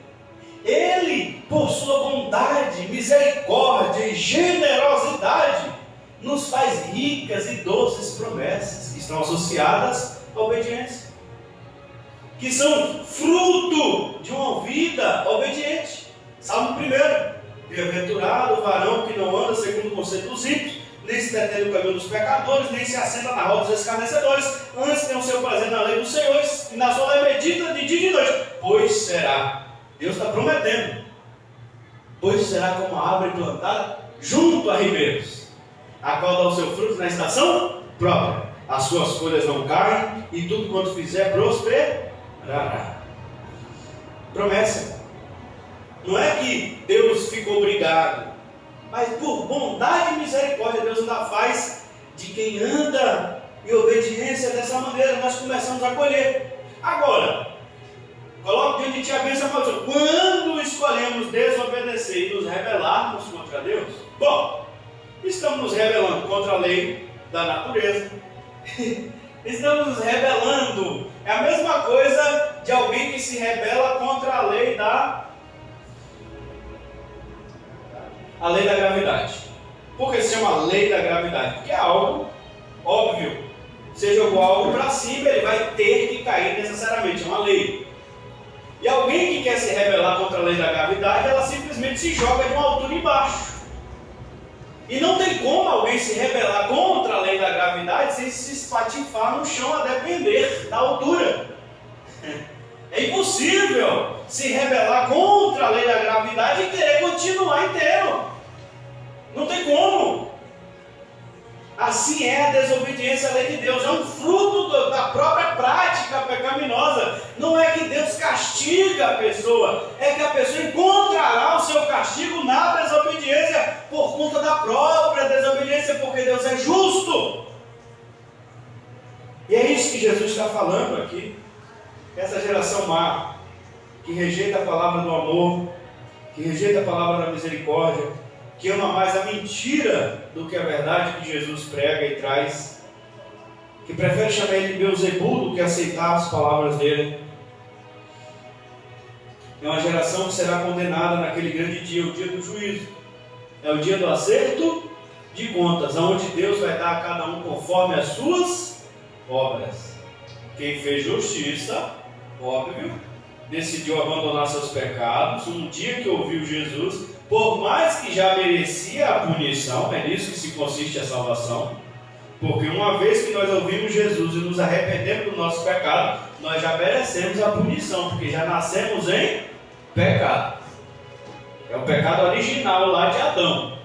Ele, por sua bondade, misericórdia e generosidade, nos faz ricas e doces promessas que estão associadas à obediência, que são fruto de uma vida obediente. Salmo 1: bem-aventurado o varão que não anda segundo o conselho dos ímpios, nem se detém no caminho dos pecadores, nem se assenta na roda dos escarnecedores, antes tem o seu prazer na lei dos senhores, e na sua lei medita de dia e de noite. Pois será, Deus está prometendo, pois será como a árvore plantada junto a ribeiros, a qual dá o seu fruto na estação própria, as suas folhas não caem, e tudo quanto fizer prosperará. Promessa. Não é que Deus ficou obrigado, mas por bondade e misericórdia Deus ainda faz de quem anda em obediência dessa maneira. Nós começamos a colher. Agora, coloque diante de ti a bênção e a maldição. Quando escolhemos desobedecer e nos rebelarmos contra Deus, bom, estamos nos rebelando contra a lei da natureza. Estamos nos rebelando. É a mesma coisa de alguém que se rebela contra a lei da gravidade. Por que se chama lei da gravidade? Porque é algo óbvio. Você jogou algo para cima, ele vai ter que cair necessariamente. É uma lei. E alguém que quer se rebelar contra a lei da gravidade, ela simplesmente se joga de uma altura embaixo. E não tem como alguém se rebelar contra a lei da gravidade sem se espatifar no chão a depender da altura. É impossível se rebelar contra a lei da gravidade e querer continuar inteiro. Não tem como. Assim é a desobediência à lei de Deus. É um fruto da própria prática pecaminosa. Não é que Deus castiga a pessoa, é que a pessoa encontrará o seu castigo na desobediência por conta da própria desobediência, porque Deus é justo. E é isso que Jesus está falando aqui. Essa geração má, que rejeita a palavra do amor, que rejeita a palavra da misericórdia, que ama mais a mentira do que a verdade que Jesus prega e traz, que prefere chamar ele de Beelzebul do que aceitar as palavras dele. É uma geração que será condenada naquele grande dia, o dia do juízo. É o dia do acerto de contas, onde Deus vai dar a cada um conforme as suas obras. Quem fez justiça, óbvio, decidiu abandonar seus pecados, um dia que ouviu Jesus, por mais que já merecia a punição, é nisso que se consiste a salvação, porque uma vez que nós ouvimos Jesus e nos arrependemos do nosso pecado, nós já merecemos a punição, porque já nascemos em pecado. É o pecado original lá de Adão.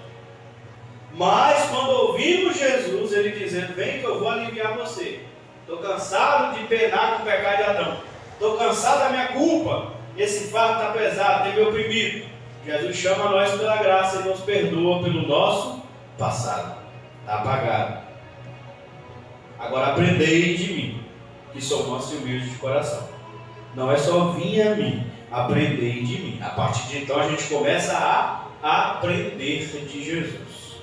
Mas quando ouvimos Jesus, ele dizendo: vem que eu vou aliviar você. Estou cansado de penar com o pecado de Adão. Estou cansado da minha culpa. Esse fardo está pesado, tem me oprimido. Jesus chama nós pela graça e nos perdoa pelo nosso passado. Está apagado. Agora aprendei de mim, que sou manso e humilde de coração. Não é só vir a mim, aprendei de mim. A partir de então a gente começa a aprender de Jesus.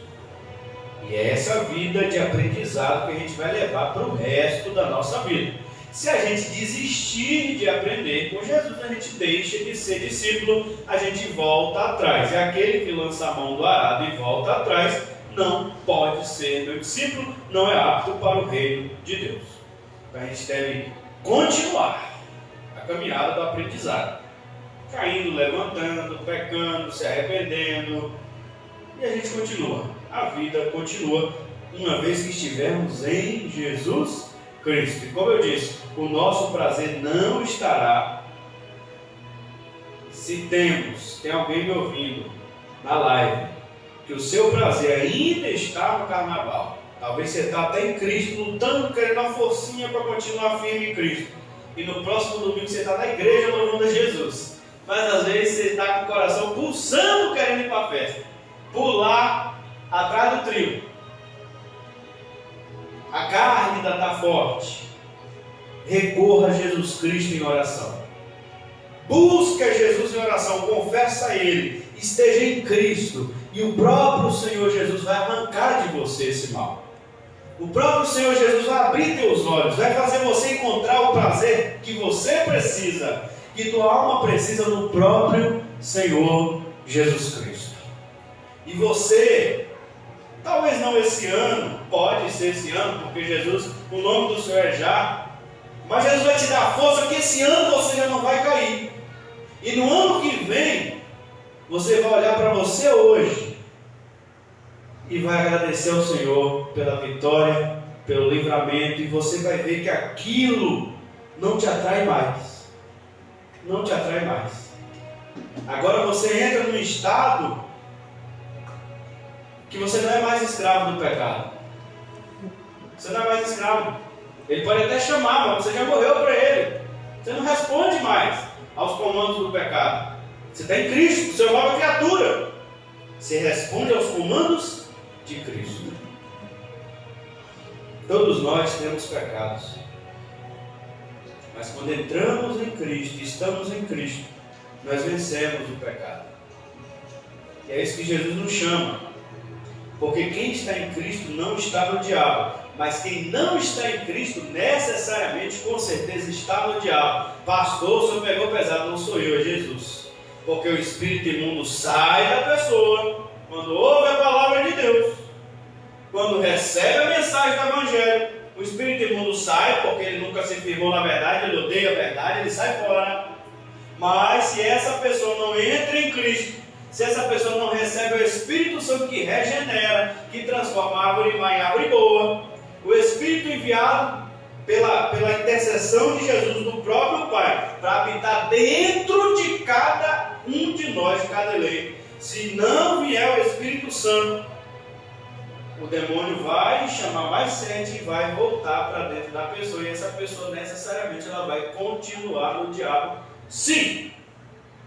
E é essa vida de aprendizado que a gente vai levar para o resto da nossa vida. Se a gente desistir de aprender com Jesus, a gente deixa de ser discípulo, a gente volta atrás. E aquele que lança a mão do arado e volta atrás, não pode ser meu discípulo, não é apto para o reino de Deus. Então a gente deve continuar a caminhada do aprendizado. Caindo, levantando, pecando, se arrependendo. E a gente continua. A vida continua, uma vez que estivermos em Jesus Cristo. E como eu disse, o nosso prazer não estará se tem alguém me ouvindo na live, que o seu prazer ainda está no carnaval. Talvez você está até em Cristo, lutando, querendo uma forcinha para continuar firme em Cristo. E no próximo domingo você está na igreja louvando a Jesus. Mas às vezes você está com o coração pulsando, querendo ir para a festa. Pular atrás do trio. A carne ainda está forte. Recorra a Jesus Cristo em oração. Busca Jesus em oração, confessa a Ele, esteja em Cristo, e o próprio Senhor Jesus vai arrancar de você esse mal. O próprio Senhor Jesus vai abrir teus olhos, vai fazer você encontrar o prazer que você precisa, que tua alma precisa no próprio Senhor Jesus Cristo. E você, talvez não esse ano, pode ser esse ano, porque Jesus, o nome do Senhor é já, mas Jesus vai te dar força que esse ano você já não vai cair. E no ano que vem, você vai olhar para você hoje e vai agradecer ao Senhor pela vitória, pelo livramento, e você vai ver que aquilo não te atrai mais. Não te atrai mais. Agora você entra num estado que você não é mais escravo do pecado. Você não é mais escravo. Ele pode até chamar, mas você já morreu para ele. Você não responde mais aos comandos do pecado. Você está em Cristo, você é uma nova criatura. Você responde aos comandos de Cristo. Todos nós temos pecados. Mas quando entramos em Cristo, estamos em Cristo, nós vencemos o pecado. E é isso que Jesus nos chama. Porque quem está em Cristo não está no diabo. Mas quem não está em Cristo, necessariamente, com certeza, está no diabo. Pastor, o senhor pegou pesado, não sou eu, é Jesus. Porque o espírito imundo sai da pessoa quando ouve a palavra de Deus. Quando recebe a mensagem do Evangelho, o espírito imundo sai, porque ele nunca se firmou na verdade, ele odeia a verdade, ele sai fora. Mas se essa pessoa não entra em Cristo, se essa pessoa não recebe o Espírito Santo que regenera, que transforma a árvore má em árvore boa, o Espírito enviado pela intercessão de Jesus, do próprio Pai, para habitar dentro de cada um de nós, de cada eleito. Se não vier o Espírito Santo, o demônio vai chamar mais 7 e vai voltar para dentro da pessoa, e essa pessoa necessariamente ela vai continuar no diabo. Sim!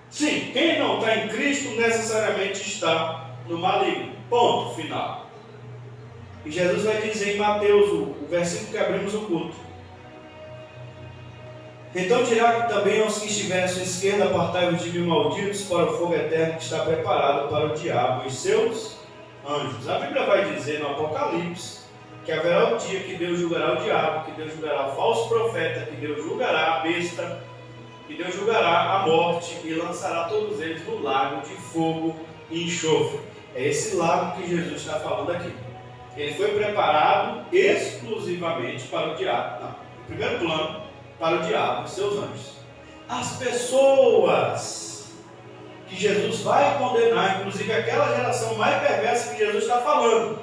Sim, quem não está em Cristo necessariamente está no maligno. Ponto final. E Jesus vai dizer em Mateus, o versículo que abrimos o culto: então dirá também aos que estiverem à sua esquerda: apartai-vos de mim, malditos, para o fogo eterno que está preparado para o diabo e seus anjos. A Bíblia vai dizer no Apocalipse que haverá o dia que Deus julgará o diabo, que Deus julgará o falso profeta, que Deus julgará a besta, que Deus julgará a morte e lançará todos eles no lago de fogo e enxofre. É esse lago que Jesus está falando aqui. Ele foi preparado exclusivamente para o diabo. Não, em primeiro plano, para o diabo e seus anjos. As pessoas que Jesus vai condenar, inclusive aquela geração mais perversa que Jesus está falando.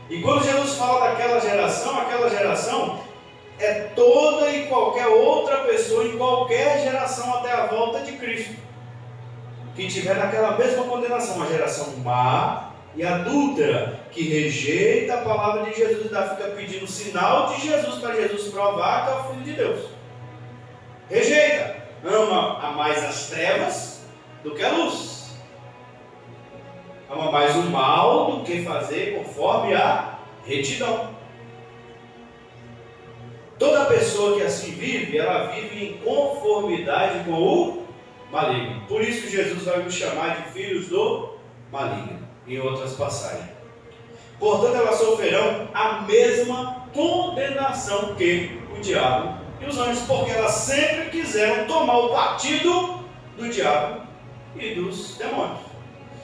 E quando Jesus fala daquela geração é toda e qualquer outra pessoa em qualquer geração até a volta de Cristo que estiver naquela mesma condenação, a geração má e adúltera, que rejeita a palavra de Jesus e fica pedindo sinal de Jesus para Jesus provar que é o Filho de Deus. Rejeita, ama mais as trevas do que a luz, ama mais o mal do que fazer conforme a retidão. Toda pessoa que assim vive, ela vive em conformidade com o maligno. Por isso Jesus vai nos chamar de filhos do maligno, em outras passagens. Portanto, elas sofrerão a mesma condenação que o diabo e os anjos, porque elas sempre quiseram tomar o partido do diabo e dos demônios.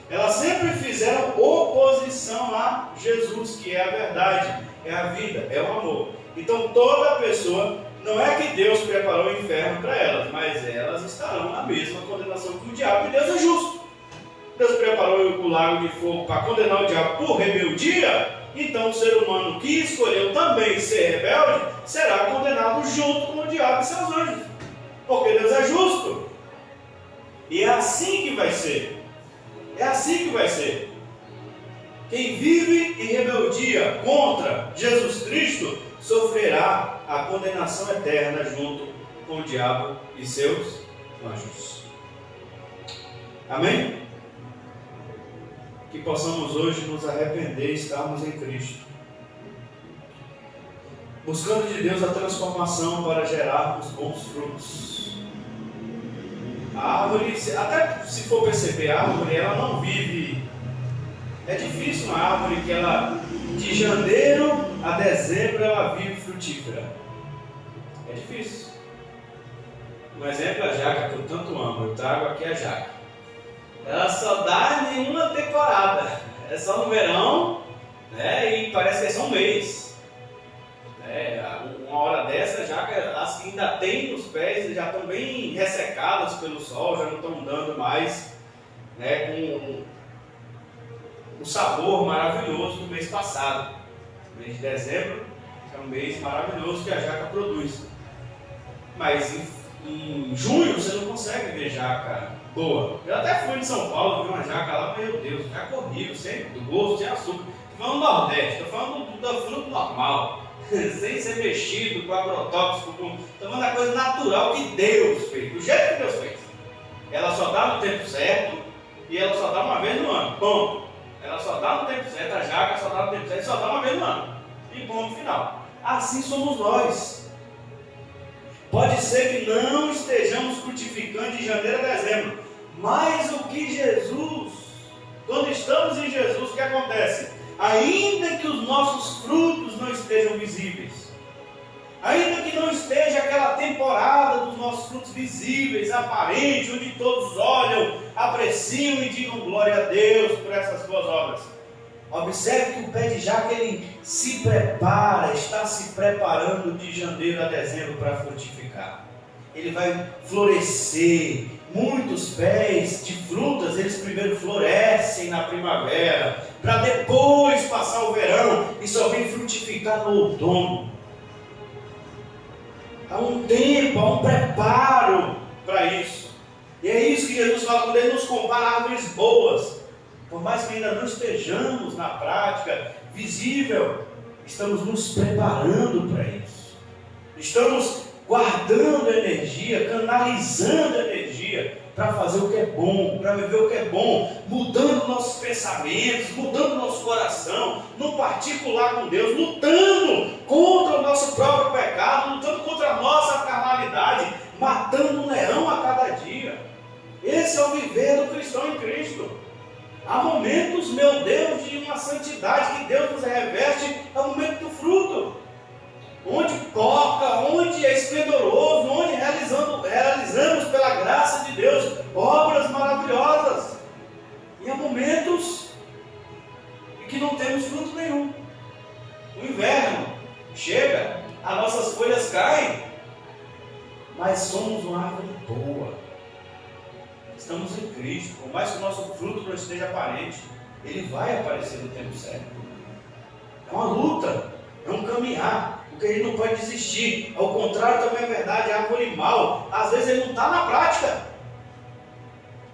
Elas sempre fizeram oposição a Jesus, que é a verdade, é a vida, é o amor. Então toda pessoa, não é que Deus preparou o inferno para elas, mas elas estarão na mesma condenação que o diabo, e Deus é justo. Deus preparou o lago de fogo para condenar o diabo por rebeldia, então o ser humano que escolheu também ser rebelde, será condenado junto com o diabo e seus anjos, porque Deus é justo. E é assim que vai ser. É assim que vai ser. Quem vive em rebeldia contra Jesus Cristo sofrerá a condenação eterna junto com o diabo e seus anjos. Amém? Que possamos hoje nos arrepender e estarmos em Cristo, buscando de Deus a transformação para gerarmos bons frutos. A árvore, até se for perceber, a árvore ela não vive. É difícil uma árvore que ela, de janeiro a dezembro, ela vive frutífera. É difícil. Um exemplo é a jaca, que eu tanto amo. Eu trago aqui a jaca. Ela só dá em uma temporada. É só no verão, né? E parece que é só um mês. Uma hora dessa, a jaca, as que ainda tem nos pés, já estão bem ressecadas pelo sol, já não estão dando mais, né, com o sabor maravilhoso do mês passado. O mês de dezembro é um mês maravilhoso que a jaca produz. Mas em junho você não consegue ver jaca boa. Eu até fui em São Paulo, vi uma jaca lá, meu Deus, jaca horrível, sem gosto, sem açúcar. Estou falando do Nordeste, estou falando do fruto normal, sem ser mexido com agrotóxico, estou falando da coisa natural que Deus fez, do jeito que Deus fez. Ela só dá no tempo certo e ela só dá uma vez no ano, ponto. Ela só dá no tempo certo, a jaca só dá no tempo certo e só dá uma vez no ano. E ponto final. Assim somos nós. Pode ser que não estejamos frutificando de janeiro a dezembro, mas o que Jesus, quando estamos em Jesus, o que acontece? Ainda que os nossos frutos não estejam visíveis, ainda que não esteja aquela temporada dos nossos frutos visíveis, aparente, onde todos olham, apreciam e digam glória a Deus por essas boas obras. Observe que o pé de jaca, ele se prepara, está se preparando de janeiro a dezembro para frutificar. Ele vai florescer. Muitos pés de frutas, eles primeiro florescem na primavera, para depois passar o verão e só vem frutificar no outono. Há um tempo, há um preparo para isso. E é isso que Jesus fala quando ele nos compara a árvores boas. Por mais que ainda não estejamos na prática visível, estamos nos preparando para isso. Estamos guardando energia, canalizando energia para fazer o que é bom, para viver o que é bom, mudando nossos pensamentos, mudando nosso coração, no particular com Deus, lutando contra o nosso próprio pecado, lutando contra a nossa carnalidade, matando um leão a cada dia. Esse é o viver do cristão em Cristo. Há momentos, meu Deus, de uma santidade que Deus nos reveste, é o momento do fruto, onde toca, onde é esplendoroso, onde realizamos pela graça de Deus obras maravilhosas. E há momentos em que não temos fruto nenhum. O inverno chega, as nossas folhas caem, mas somos uma árvore boa. Estamos em Cristo, por mais que o nosso fruto não esteja aparente, ele vai aparecer no tempo certo. É uma luta, é um caminhar, porque ele não pode desistir. Ao contrário, também é verdade, a árvore mal, às vezes ele não está na prática,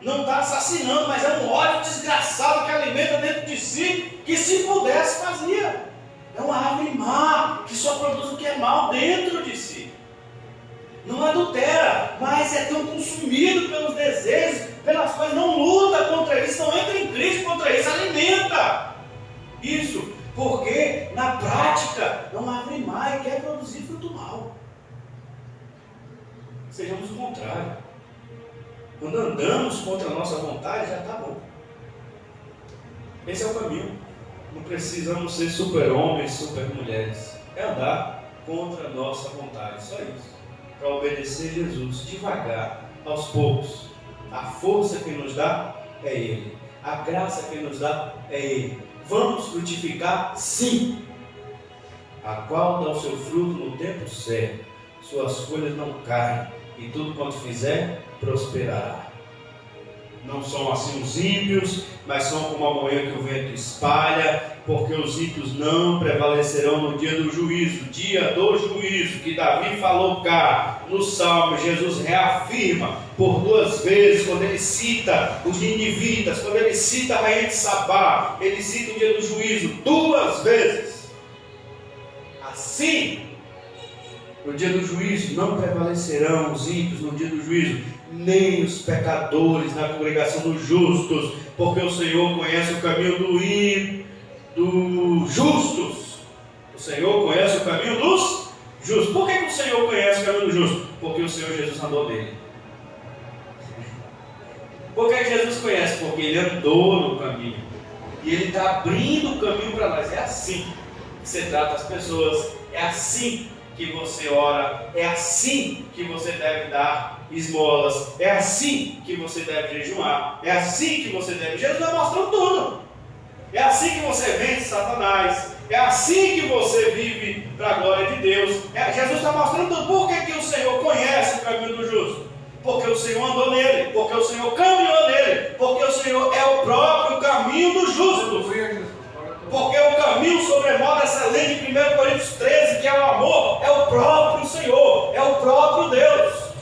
não está assassinando, mas é um ódio desgraçado que alimenta dentro de si que se pudesse fazia. É uma árvore má, que só produz o que é mal dentro de si. Não adultera, mas é tão consumido pelos desejos, pelas coisas, não luta contra isso, não entra em crise contra isso, alimenta isso, porque na prática é uma árvore má e quer produzir fruto mau. Sejamos o contrário. Quando andamos contra a nossa vontade, já está bom. Esse é o caminho. Não precisamos ser super-homens, super-mulheres. É andar contra a nossa vontade, só isso. Para obedecer Jesus, devagar, aos poucos. A força que nos dá é Ele. A graça que nos dá é Ele. Vamos frutificar, sim. A qual dá o seu fruto no tempo certo. Suas folhas não caem. E tudo quanto fizer, prosperará. Não são assim os ímpios, mas são como a moeda que o vento espalha, porque os ímpios não prevalecerão no dia do juízo, dia do juízo, que Davi falou cá no Salmo. Jesus reafirma por 2 vezes, quando ele cita os ninivitas, quando ele cita a rainha de Sabá, ele cita o dia do juízo 2 vezes. Assim, no dia do juízo não prevalecerão os ímpios no dia do juízo, nem os pecadores na congregação dos justos, porque o Senhor conhece o caminho dos justos. O Senhor conhece o caminho dos justos. Por que o Senhor conhece o caminho dos justos? Porque o Senhor Jesus andou nele. Por que Jesus conhece? Porque Ele andou no caminho. E Ele está abrindo o caminho para nós. É assim que você trata as pessoas. É assim que você ora. É assim que você deve dar esmolas. É assim que você deve jejuar. É assim que você deve... Jesus está mostrando tudo. É assim que você vence Satanás. É assim que você vive para a glória de Deus. Jesus está mostrando tudo. Por que o Senhor conhece o caminho do justo? Porque o Senhor andou nele. Porque o Senhor caminhou nele. Porque o Senhor é o próprio caminho do justo. Porque o caminho sobremodo excelente de 1 Coríntios 13, que é o amor, é o próprio Senhor. É o próprio Deus.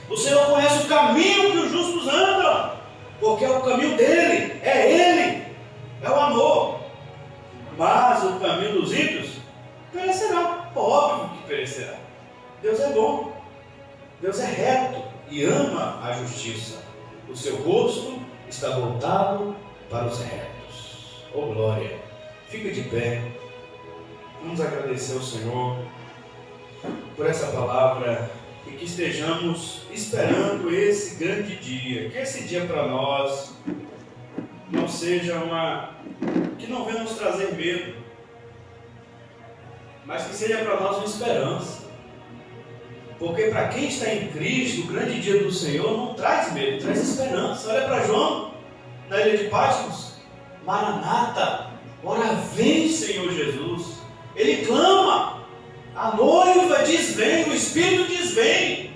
O Senhor conhece o caminho que os justos andam. Porque é o caminho dele. É Ele. É o amor. Mas o caminho dos ímpios perecerá. Óbvio que perecerá. Deus é bom. Deus é reto e ama a justiça. O seu rosto está voltado para os retos. Oh glória. Fica de pé. Vamos agradecer ao Senhor por essa palavra e que estejamos esperando esse grande dia. Que esse dia para nós não seja que não venha nos trazer medo, mas que seja para nós uma esperança. Porque para quem está em Cristo, o grande dia do Senhor não traz medo, traz esperança. Olha para João, na ilha de Patmos. Maranata, ora vem, Senhor Jesus. Ele clama, a noiva diz vem, o Espírito diz vem.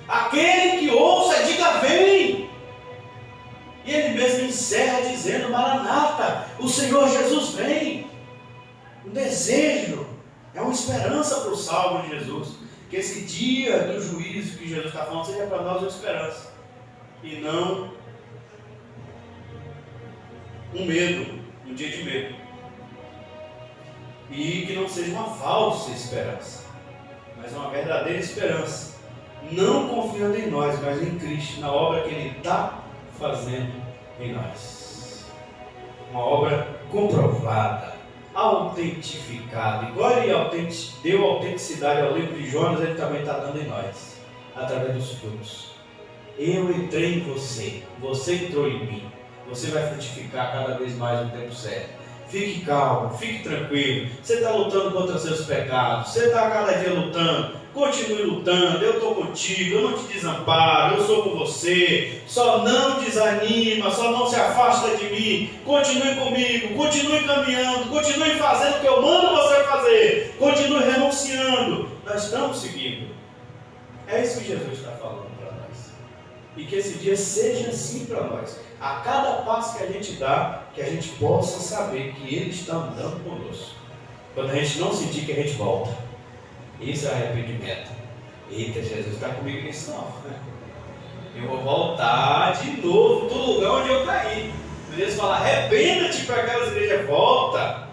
Aquele que ouça, diga vem. E ele mesmo encerra dizendo, Maranata, o Senhor Jesus vem. Um desejo, é uma esperança para o salvo de Jesus. Que esse dia do juízo que Jesus está falando seja para nós uma esperança. E não um medo, um dia de medo. E que não seja uma falsa esperança, mas uma verdadeira esperança. Não confiando em nós, mas em Cristo, na obra que Ele está fazendo em nós. Uma obra comprovada, autentificada. Igual Ele deu autenticidade ao livro de Jonas, Ele também está dando em nós, através dos frutos. Eu entrei em você, você entrou em mim. Você vai frutificar cada vez mais no tempo certo. Fique calmo, fique tranquilo. Você está lutando contra seus pecados. Você está cada dia lutando. Continue lutando. Eu estou contigo. Eu não te desamparo. Eu sou com você. Só não desanima. Só não se afasta de mim. Continue comigo. Continue caminhando. Continue fazendo o que eu mando você fazer. Continue renunciando. Nós estamos seguindo. É isso que Jesus está falando para nós. E que esse dia seja assim para nós. A cada passo que a gente dá, que a gente possa saber que Ele está andando conosco. Quando a gente não sentir que a gente volta. Isso é arrependimento. Eita, Jesus está comigo nisso não. Eu vou voltar de novo do lugar onde eu caí. Deus fala, arrependa-te para aquelas igrejas, volta.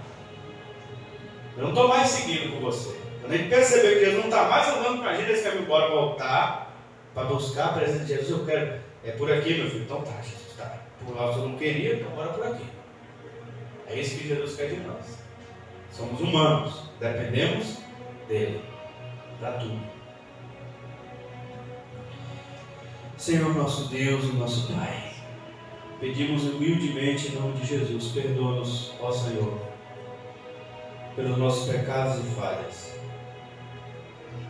Eu não estou mais seguindo com você. Quando a gente perceber que Jesus não está mais andando com a gente, esse caminho, bora voltar para buscar a presença de Jesus. Eu quero, é por aqui, meu filho. Então tá, Jesus, tá. Por lá você não queria, então bora por aqui. É isso que Jesus quer de nós. Somos humanos, dependemos dele para tudo. Senhor nosso Deus e nosso Pai, pedimos humildemente em nome de Jesus, perdoa-nos, ó Senhor, pelos nossos pecados e falhas.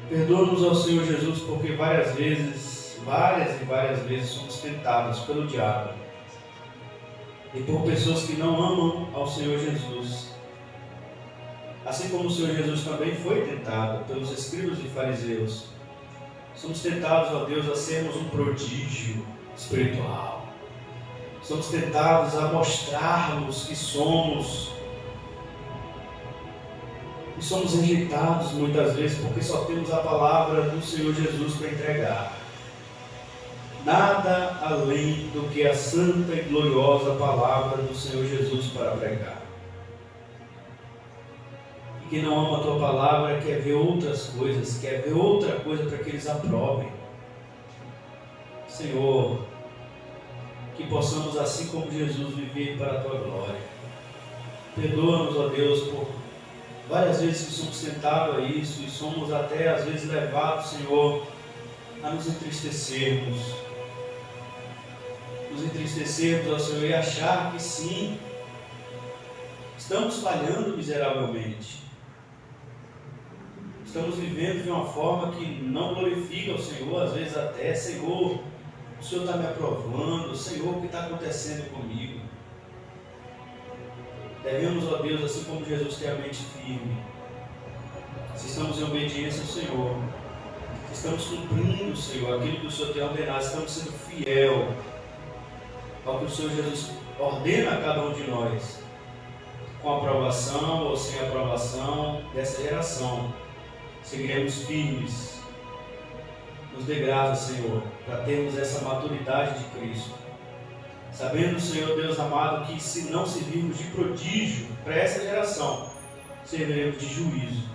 Perdoa-nos, ó Senhor Jesus, porque várias e várias vezes somos tentados pelo diabo e por pessoas que não amam ao Senhor Jesus. Assim como o Senhor Jesus também foi tentado pelos escribas e fariseus, somos tentados, ó Deus, a sermos um prodígio espiritual. Somos tentados a mostrarmos que somos rejeitados muitas vezes porque só temos a palavra do Senhor Jesus para entregar. Nada além do que a santa e gloriosa palavra do Senhor Jesus para pregar. E quem não ama a tua palavra quer ver outras coisas, quer ver outra coisa para que eles aprovem. Senhor, que possamos, assim como Jesus, viver para a tua glória. Perdoa-nos, ó Deus, por várias vezes que somos tentados a isso e somos até às vezes levados, Senhor, a nos entristecermos, ó Senhor, e achar que sim, estamos falhando miseravelmente, estamos vivendo de uma forma que não glorifica o Senhor, às vezes até, Senhor, o Senhor está me aprovando, Senhor, o que está acontecendo comigo? Devemos, ó Deus, assim como Jesus, ter a mente firme. Se estamos em obediência ao Senhor, se estamos cumprindo, Senhor, aquilo que o Senhor tem ordenado, estamos sendo fiel ao que o Senhor Jesus ordena a cada um de nós, com aprovação ou sem aprovação dessa geração, seguiremos firmes. Nos dê graça, Senhor, para termos essa maturidade de Cristo. Sabendo, Senhor Deus amado, que se não servirmos de prodígio para essa geração, serviremos de juízo.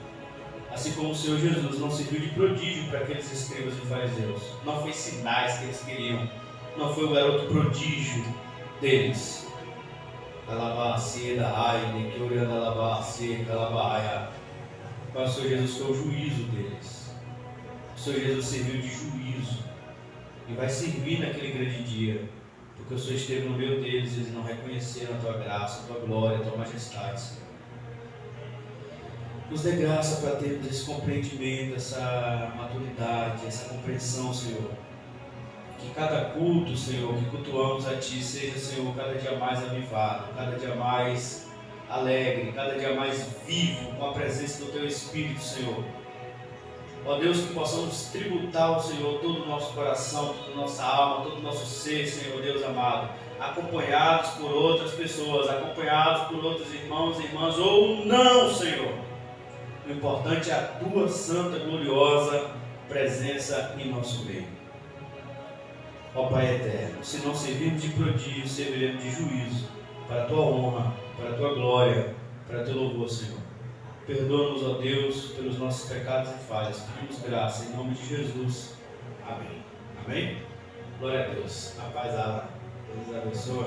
Assim como o Senhor Jesus não serviu de prodígio para aqueles escribas e fariseus. Não foi sinais que eles queriam. Não foi o garoto prodígio deles. Mas o Senhor Jesus foi o juízo deles. O Senhor Jesus serviu de juízo. E vai servir naquele grande dia. Porque o Senhor esteve no meio deles, eles não reconheceram a tua graça, a tua glória, a tua majestade, Senhor. Nos dê graça para termos esse compreendimento, essa maturidade, essa compreensão, Senhor. Que cada culto, Senhor, que cultuamos a Ti, seja, Senhor, cada dia mais avivado, cada dia mais alegre, cada dia mais vivo com a presença do Teu Espírito, Senhor. Ó Deus, que possamos tributar ao Senhor todo o nosso coração, toda a nossa alma, todo o nosso ser, Senhor Deus amado, acompanhados por outras pessoas, acompanhados por outros irmãos e irmãs, ou não, Senhor. O importante é a Tua santa, gloriosa presença em nosso meio. Ó Pai eterno, se não servirmos de prodígio, serviremos de juízo, para a Tua honra, para a Tua glória, para o Teu louvor, Senhor. Perdoa-nos, ó Deus, pelos nossos pecados e falhas. Pedimos graça em nome de Jesus. Amém. Amém? Glória a Deus. A paz, Ala. Deus abençoe.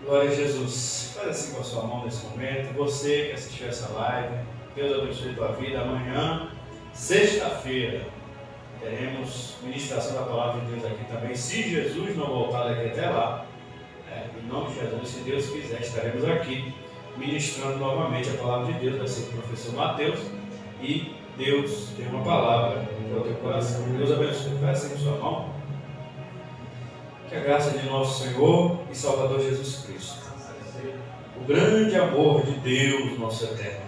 Glória a Jesus. Faz assim com a sua mão nesse momento. Você que assistiu essa live, Deus abençoe a tua vida. Amanhã, sexta-feira, teremos ministração da palavra de Deus aqui também. Se Jesus não voltar daqui até lá, em nome de Jesus, se Deus quiser, estaremos aqui ministrando novamente a palavra de Deus. Vai ser o professor Mateus e Deus tem uma palavra para o teu coração. Deus abençoe. Faz assim com sua mão. Que a graça de nosso Senhor e Salvador Jesus Cristo, o grande amor de Deus, nosso eterno